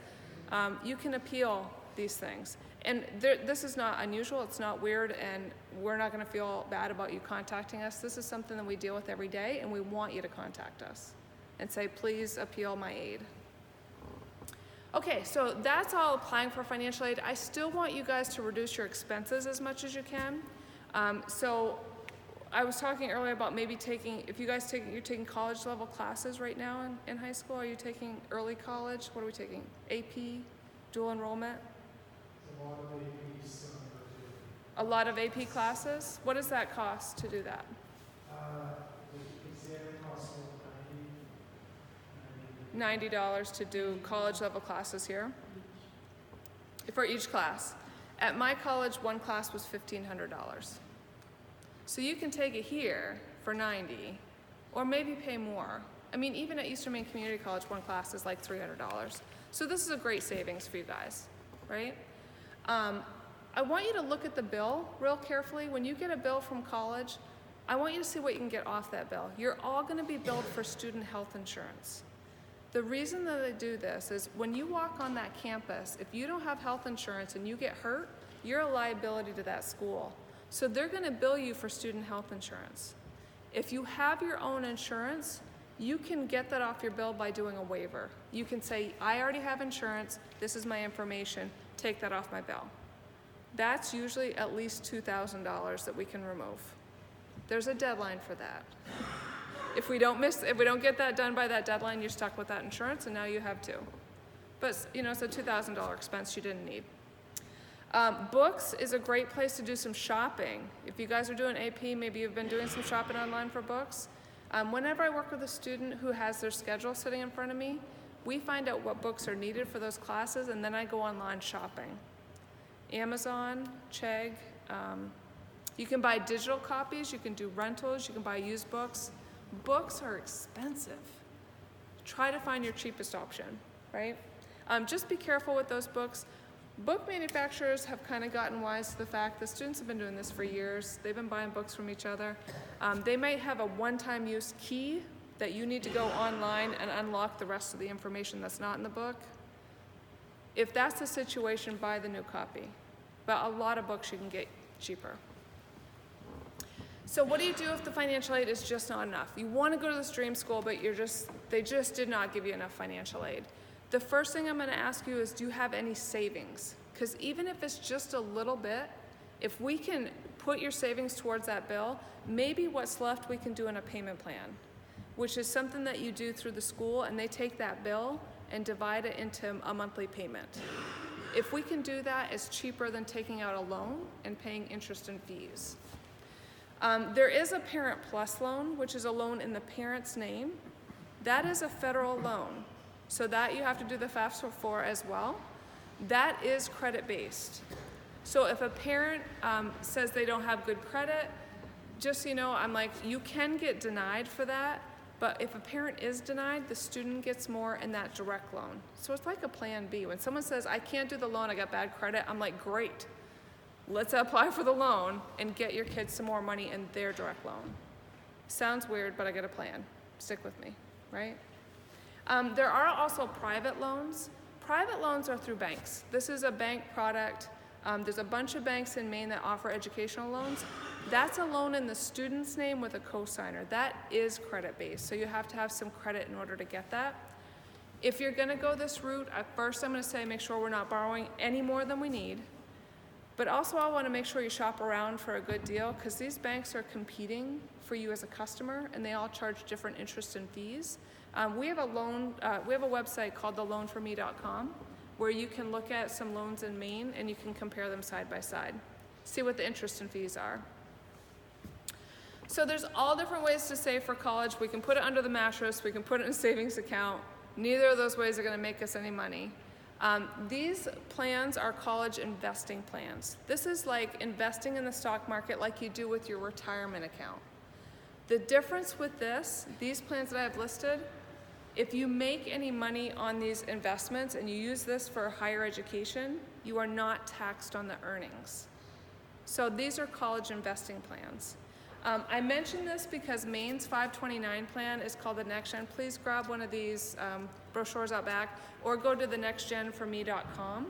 B: You can appeal these things. And this is not unusual, it's not weird, and we're not gonna feel bad about you contacting us. This is something that we deal with every day, and we want you to contact us and say, please appeal my aid. Okay, so that's all applying for financial aid. I still want you guys to reduce your expenses as much as you can. So I was talking earlier about maybe taking, if you guys you're taking college level classes right now in high school. Are you taking early college? What are we taking? AP, dual enrollment? A lot of AP classes? What does that cost to do that? $90 to do college level classes here for each class. At my college, one class was $1,500. So you can take it here for $90, or maybe pay more. I mean, even at Eastern Maine Community College, one class is like $300. So this is a great savings for you guys, right? I want you to look at the bill real carefully. When you get a bill from college, I want you to see what you can get off that bill. You're all gonna be billed for student health insurance. The reason that they do this is when you walk on that campus, if you don't have health insurance and you get hurt, you're a liability to that school. So they're gonna bill you for student health insurance. If you have your own insurance, you can get that off your bill by doing a waiver. You can say, I already have insurance, this is my information, take that off my bill. That's usually at least $2,000 that we can remove. There's a deadline for that. If we don't get that done by that deadline, you're stuck with that insurance, and now you have two. But you know, it's a $2,000 expense you didn't need. Books is a great place to do some shopping. If you guys are doing AP, maybe you've been doing some shopping online for books. Whenever I work with a student who has their schedule sitting in front of me, we find out what books are needed for those classes, and then I go online shopping. Amazon, Chegg, you can buy digital copies, you can do rentals, you can buy used books. Books are expensive. Try to find your cheapest option, right? Just be careful with those books. Book manufacturers have kind of gotten wise to the fact that students have been doing this for years. They've been buying books from each other. They might have a one-time use key that you need to go online and unlock the rest of the information that's not in the book. If that's the situation, buy the new copy. But a lot of books you can get cheaper. So what do you do if the financial aid is just not enough? You want to go to this dream school, but they just did not give you enough financial aid. The first thing I'm going to ask you is, do you have any savings? Because even if it's just a little bit, if we can put your savings towards that bill, maybe what's left we can do in a payment plan, which is something that you do through the school, and they take that bill and divide it into a monthly payment. If we can do that, it's cheaper than taking out a loan and paying interest and fees. There is a Parent Plus loan, which is a loan in the parent's name. That is a federal loan, so that you have to do the FAFSA for as well. That is credit-based. So if a parent says they don't have good credit, just so you know, I'm like, you can get denied for that, but if a parent is denied, the student gets more in that direct loan. So it's like a plan B. When someone says, I can't do the loan, I got bad credit, I'm like, great. Let's apply for the loan and get your kids some more money in their direct loan. Sounds weird, but I got a plan. Stick with me, right? There are also private loans. Private loans are through banks. This is a bank product. There's a bunch of banks in Maine that offer educational loans. That's a loan in the student's name with a cosigner. That is credit-based, so you have to have some credit in order to get that. If you're gonna go this route, at first I'm gonna say make sure we're not borrowing any more than we need. But also I wanna make sure you shop around for a good deal, because these banks are competing for you as a customer, and they all charge different interest and fees. We have a website called theloanforme.com, where you can look at some loans in Maine and you can compare them side by side. See what the interest and fees are. So there's all different ways to save for college. We can put it under the mattress, we can put it in a savings account. Neither of those ways are gonna make us any money. These plans are college investing plans. This is like investing in the stock market like you do with your retirement account. The difference with these plans that I have listed, if you make any money on these investments and you use this for higher education, you are not taxed on the earnings. So these are college investing plans. I mention this because Maine's 529 plan is called the Next Gen. Please grab one of these brochures out back or go to thenextgenforme.com.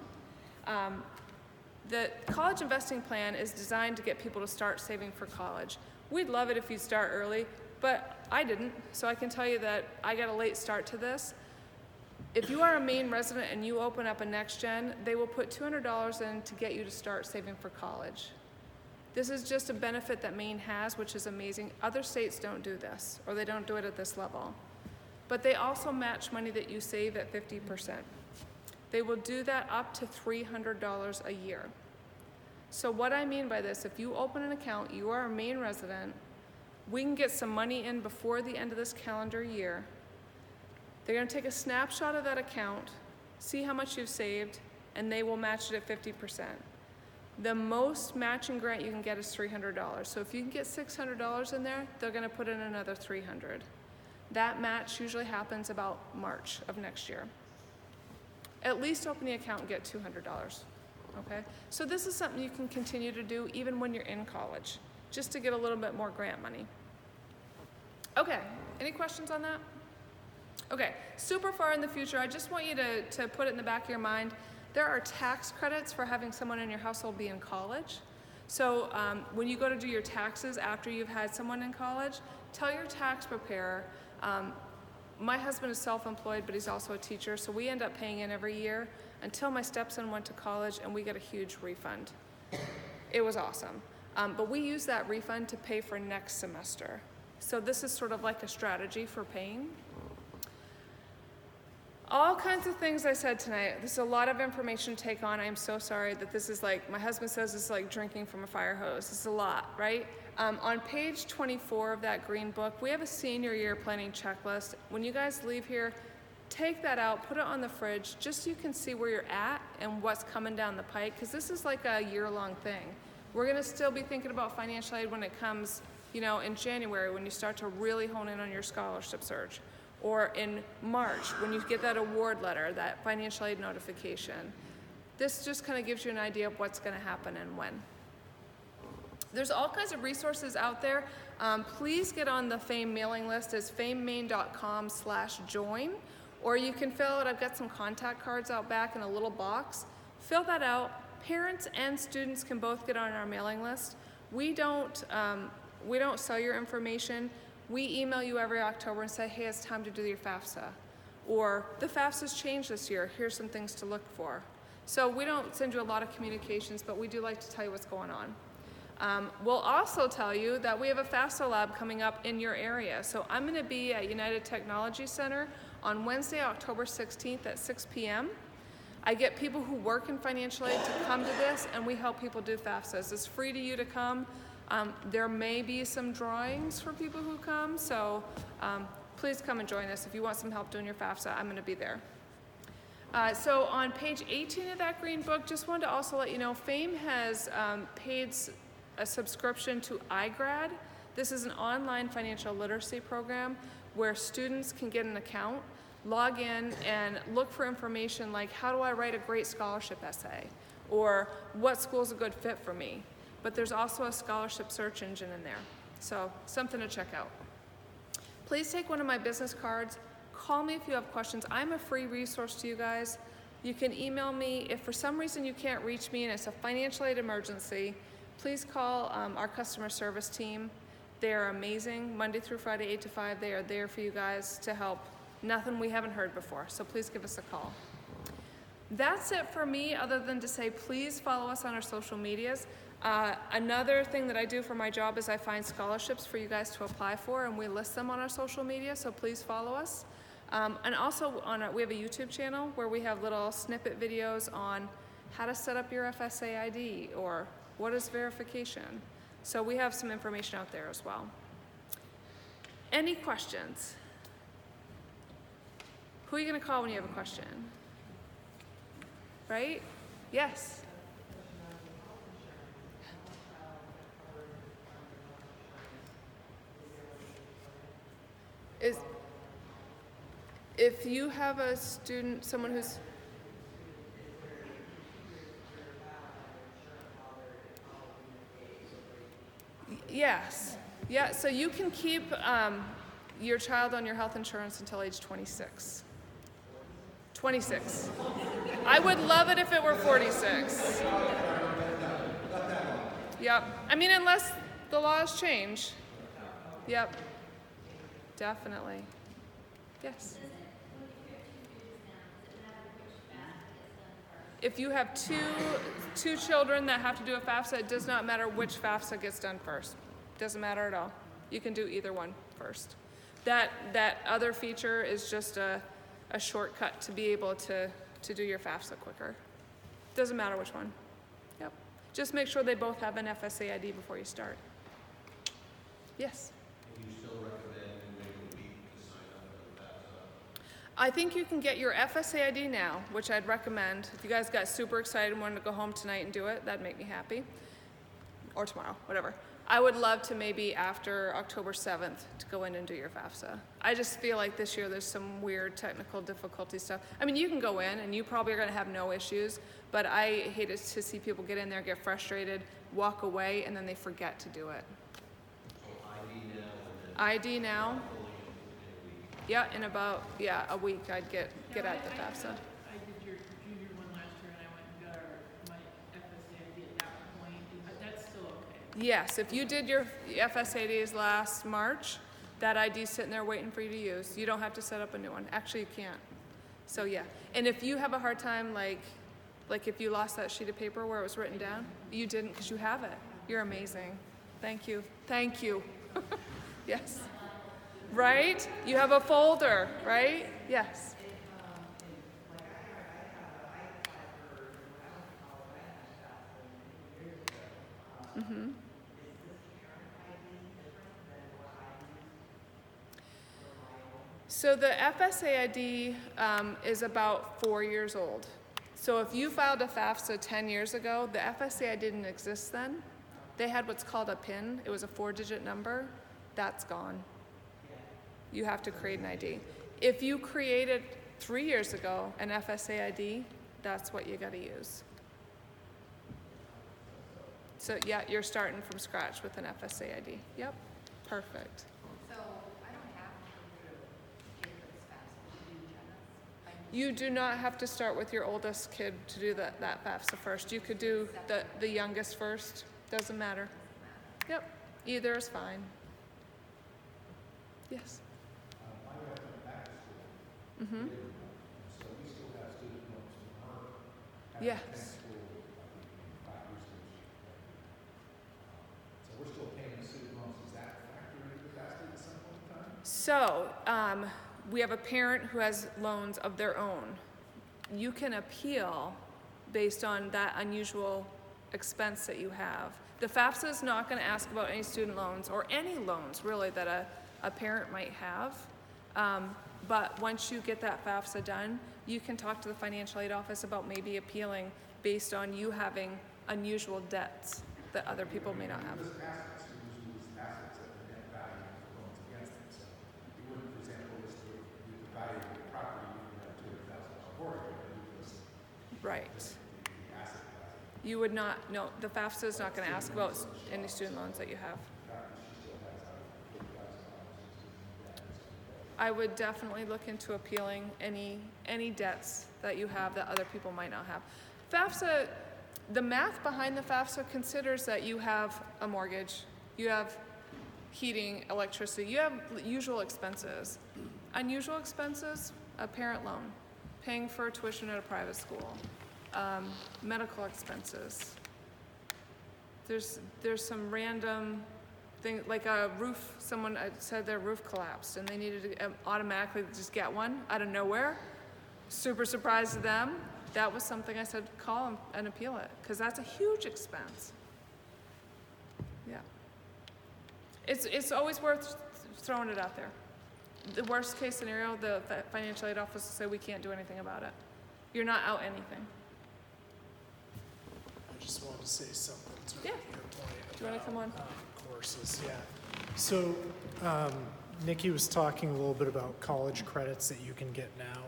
B: The college investing plan is designed to get people to start saving for college. We'd love it if you start early, but I didn't, so I can tell you that I got a late start to this. If you are a Maine resident and you open up a Next Gen, they will put $200 in to get you to start saving for college. This is just a benefit that Maine has, which is amazing. Other states don't do this, or they don't do it at this level. But they also match money that you save at 50%. They will do that up to $300 a year. So what I mean by this, if you open an account, you are a Maine resident, we can get some money in before the end of this calendar year. They're gonna take a snapshot of that account, see how much you've saved, and they will match it at 50%. The most matching grant you can get is $300. So if you can get $600 in there, they're gonna put in another $300. That match usually happens about March of next year. At least open the account and get $200, okay? So this is something you can continue to do even when you're in college, just to get a little bit more grant money. Okay, any questions on that? Okay, super far in the future, I just want you to put it in the back of your mind. There are tax credits for having someone in your household be in college. So when you go to do your taxes after you've had someone in college, tell your tax preparer, my husband is self-employed, but he's also a teacher, so we end up paying in every year until my stepson went to college and we get a huge refund. It was awesome. But we use that refund to pay for next semester. So this is sort of like a strategy for paying. All kinds of things I said tonight. This is a lot of information to take on. I'm so sorry that this is like, my husband says this is like drinking from a fire hose. This is a lot, right? On page 24 of that green book, we have a senior year planning checklist. When you guys leave here, take that out, put it on the fridge, just so you can see where you're at and what's coming down the pike, because this is like a year-long thing. We're gonna still be thinking about financial aid when it comes, you know, in January, when you start to really hone in on your scholarship search. Or in March, when you get that award letter, that financial aid notification. This just kind of gives you an idea of what's gonna happen and when. There's all kinds of resources out there. Please get on the FAME mailing list. It's famemaine.com/join, or you can fill out, I've got some contact cards out back in a little box. Fill that out. Parents and students can both get on our mailing list. We don't sell your information. We email you every October and say, hey, it's time to do your FAFSA. Or the FAFSA's changed this year, here's some things to look for. So we don't send you a lot of communications, but we do like to tell you what's going on. We'll also tell you that we have a FAFSA lab coming up in your area. So I'm gonna be at United Technology Center on Wednesday, October 16th at 6 p.m. I get people who work in financial aid to come to this, and we help people do FAFSAs. It's free to you to come. There may be some drawings for people who come, so please come and join us. If you want some help doing your FAFSA, I'm gonna be there. So on page 18 of that green book, just wanted to also let you know, FAME has paid a subscription to iGrad. This is an online financial literacy program where students can get an account, log in, and look for information like, how do I write a great scholarship essay? Or what school's a good fit for me? But there's also a scholarship search engine in there. So something to check out. Please take one of my business cards. Call me if you have questions. I'm a free resource to you guys. You can email me. If for some reason you can't reach me and it's a financial aid emergency, please call our customer service team. They are amazing. Monday through Friday, 8 to 5, they are there for you guys to help. Nothing we haven't heard before, so please give us a call. That's it for me, other than to say please follow us on our social medias. Another thing that I do for my job is I find scholarships for you guys to apply for, and we list them on our social media, so please follow us. And also we have a YouTube channel where we have little snippet videos on how to set up your FSA ID or what is verification. So we have some information out there as well. Any questions? Who are you gonna call when you have a question? Right? Yes. Is, if you have a student, someone who's, yes, yeah, so you can keep your child on your health insurance until age 26. 26. I would love it if it were 46. Yep. I mean, unless the laws change. Yep. Definitely. Yes. If you have two children that have to do a FAFSA, it does not matter which FAFSA gets done first. Doesn't matter at all. You can do either one first. That other feature is just a shortcut to be able to do your FAFSA quicker. Doesn't matter which one. Yep. Just make sure they both have an FSA ID before you start. Yes?
G: Do you still recommend waiting a week to sign up for the FAFSA?
B: I think you can get your FSA ID now, which I'd recommend. If you guys got super excited and wanted to go home tonight and do it, that'd make me happy. Or tomorrow, whatever. I would love to maybe after October 7th to go in and do your FAFSA. I just feel like this year there's some weird technical difficulty stuff. I mean, you can go in and you probably are gonna have no issues, but I hate it to see people get in there, get frustrated, walk away, and then they forget to do it.
G: So ID now and then
B: ID now,
G: fully in a week.
B: yeah, in about, a week I'd get at the FAFSA.
H: I did your junior one last year and I went and got my FSA ID at that point, but that's still okay.
B: Yes, if you did your FSADs last March, that ID's sitting there waiting for you to use. You don't have to set up a new one. Actually, you can't. So yeah, and if you have a hard time, like if you lost that sheet of paper where it was written down, you didn't because you have it. You're amazing. Thank you. Thank you. Yes. Right? You have a folder, right? Yes. Mm-hmm. So the FSA ID is about 4 years old. So if you filed a FAFSA 10 years ago, the FSA ID didn't exist then. They had what's called a PIN. It was a 4-digit number. That's gone. You have to create an ID. If you created 3 years ago an FSA ID, that's what you gotta use. So yeah, you're starting from scratch with an FSA ID. Yep, perfect.
E: So I don't have to go through Jacob's FAFSA to do Jenna's.
B: You do not have to start with your oldest kid to do that FAFSA first. You could do the youngest first. Doesn't matter. Yep, either is fine. Yes.
D: My wife went back to school.
B: Mm-hmm.
D: So we still have student loans from her.
B: Yes.
D: School, 5 years ago. So we're still paying the student loans. Is that factored into the FAFSA at some point in time?
B: So, we have a parent who has loans of their own. You can appeal based on that unusual expense that you have. The FAFSA is not going to ask about any student loans or any loans really that a parent might have. But once you get that FAFSA done, you can talk to the financial aid office about maybe appealing based on you having unusual debts that other people may not have.
D: Those assets, we use assets at the net value of the loans against them. So you wouldn't, for example, list the value of the property, you would have $200,000 mortgage, but you would list
B: Right.
D: the asset value.
B: You would not, no, the FAFSA is not going to ask about any student loans that you have. I would definitely look into appealing any debts that you have that other people might not have. FAFSA, the math behind the FAFSA considers that you have a mortgage, you have heating, electricity, you have usual expenses. Unusual expenses, a parent loan, paying for tuition at a private school, medical expenses. There's some random thing, like a roof, someone said their roof collapsed and they needed to automatically just get one out of nowhere. Super surprised to them. That was something I said, call them and appeal it, because that's a huge expense. Yeah. It's always worth throwing it out there. The worst case scenario, the financial aid office will say we can't do anything about it. You're not out anything.
A: I just wanted to say something to
B: Yeah.
A: your point
B: Do you wanna come on?
A: courses, yeah. So, Nikki was talking a little bit about college credits that you can get now.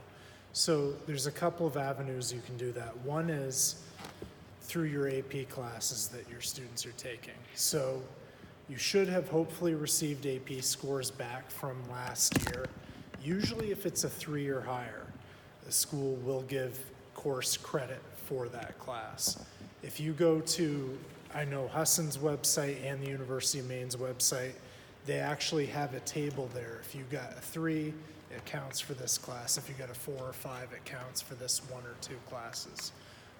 A: So there's a couple of avenues you can do that. One is through your AP classes that your students are taking. So you should have hopefully received AP scores back from last year. Usually if it's a 3 or higher, the school will give course credit for that class. If you go to, I know Husson's website and the University of Maine's website, they actually have a table there. If you got a 3, it counts for this class. If you got a 4 or 5, it counts for this 1 or 2 classes.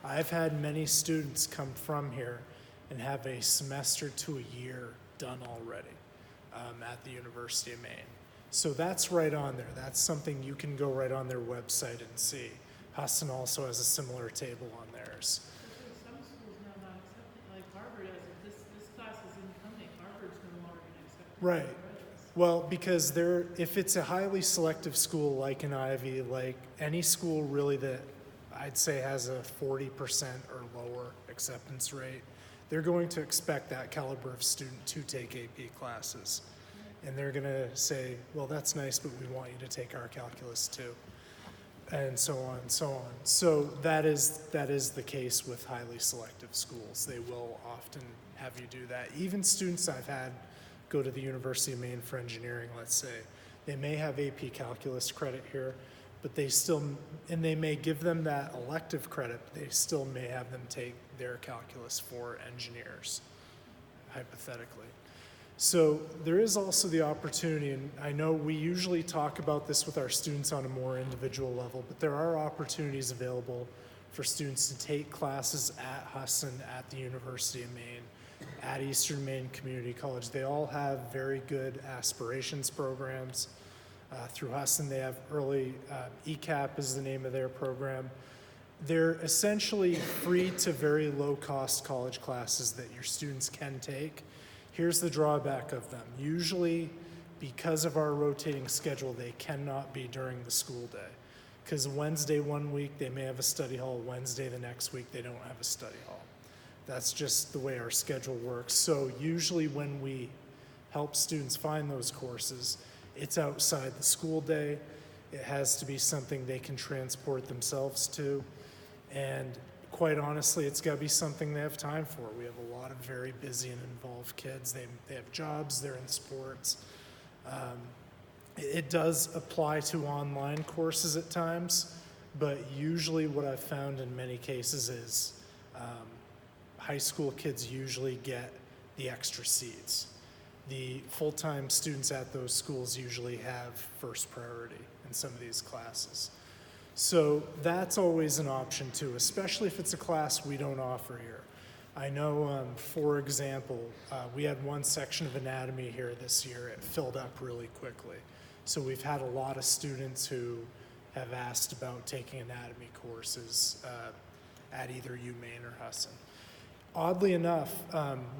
A: I've had many students come from here and have a semester to a year done already at the University of Maine. So that's right on there. That's something you can go right on their website and see. Husson also has a similar table on theirs.
H: Some schools now not accepting, like Harvard has it, this class is incoming, Harvard's no longer gonna accept it.
A: Right. Well, because if it's a highly selective school like an Ivy, like any school really that I'd say has a 40% or lower acceptance rate, they're going to expect that caliber of student to take AP classes. And they're going to say, well, that's nice, but we want you to take our calculus too. And so on and so on. So that is the case with highly selective schools. They will often have you do that. Even students I've had go to the University of Maine for engineering, let's say, they may have AP calculus credit here, but they still, and they may give them that elective credit, but they still may have them take their calculus for engineers, hypothetically. So there is also the opportunity, and I know we usually talk about this with our students on a more individual level, but there are opportunities available for students to take classes at Husson, at the University of Maine, at Eastern Maine Community College. They all have very good aspirations programs. Through Husson, they have early, ECAP is the name of their program. They're essentially free to very low cost college classes that your students can take. Here's the drawback of them. Usually, because of our rotating schedule, they cannot be during the school day. Because Wednesday one week, they may have a study hall. Wednesday the next week, they don't have a study hall. That's just the way our schedule works. So usually when we help students find those courses, it's outside the school day. It has to be something they can transport themselves to. And quite honestly, it's got to be something they have time for. We have a lot of very busy and involved kids. They have jobs, they're in sports. It does apply to online courses at times, but usually what I've found in many cases is high school kids usually get the extra seats. The full-time students at those schools usually have first priority in some of these classes. So that's always an option too, especially if it's a class we don't offer here. I know, for example, we had one section of anatomy here this year. It filled up really quickly. So we've had a lot of students who have asked about taking anatomy courses at either UMaine or Husson. Oddly enough,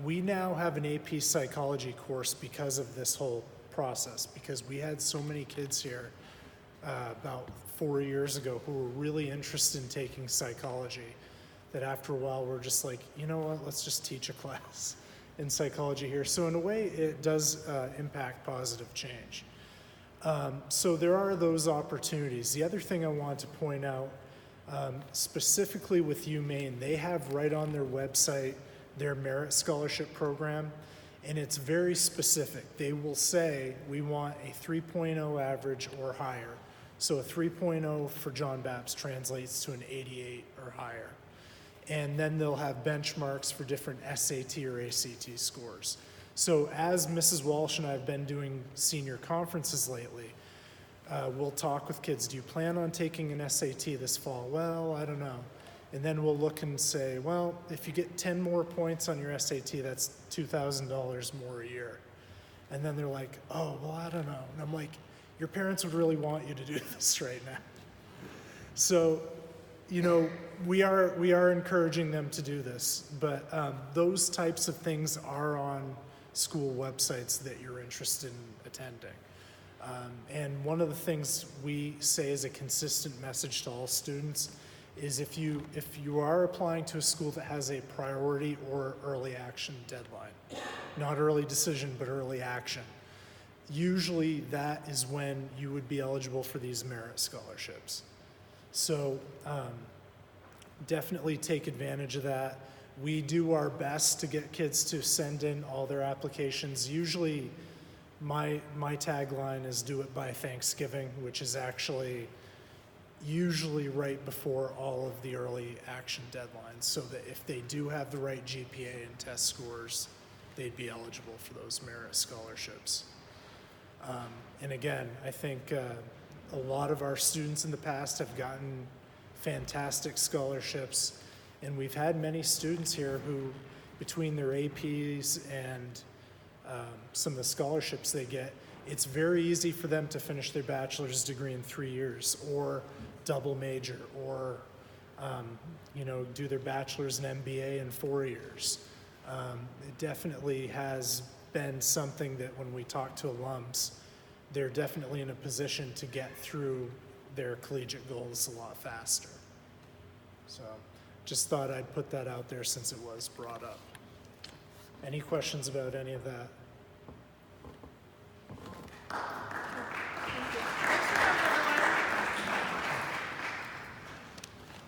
A: we now have an AP psychology course because of this whole process, because we had so many kids here about 4 years ago who were really interested in taking psychology that after a while we're just like, you know what, let's just teach a class in psychology here. So in a way, it does impact positive change. So there are those opportunities. The other thing I want to point out, specifically with UMaine, they have right on their website their merit scholarship program, and it's very specific. They will say, we want a 3.0 average or higher. So a 3.0 for John Baptist translates to an 88 or higher. And then they'll have benchmarks for different SAT or ACT scores. So as Mrs. Walsh and I have been doing senior conferences lately, we'll talk with kids, do you plan on taking an SAT this fall? Well, I don't know. And then we'll look and say, well, if you get 10 more points on your SAT, that's $2,000 more a year. And then they're like, oh, well, I don't know. And I'm like, your parents would really want you to do this right now. So, you know, we are encouraging them to do this, but those types of things are on school websites that you're interested in attending. And one of the things we say as a consistent message to all students is if you are applying to a school that has a priority or early action deadline, not early decision, but early action, usually that is when you would be eligible for these merit scholarships. So definitely take advantage of that. We do our best to get kids to send in all their applications. Usually my tagline is do it by Thanksgiving, which is actually usually right before all of the early action deadlines, so that if they do have the right GPA and test scores, they'd be eligible for those merit scholarships. And again, I think a lot of our students in the past have gotten fantastic scholarships, and we've had many students here who, between their APs and some of the scholarships they get, it's very easy for them to finish their bachelor's degree in 3 years, or double major, or do their bachelor's and MBA in 4 years. It definitely has been something that when we talk to alums, they're definitely in a position to get through their collegiate goals a lot faster. So just thought I'd put that out there since it was brought up. Any questions about any of that?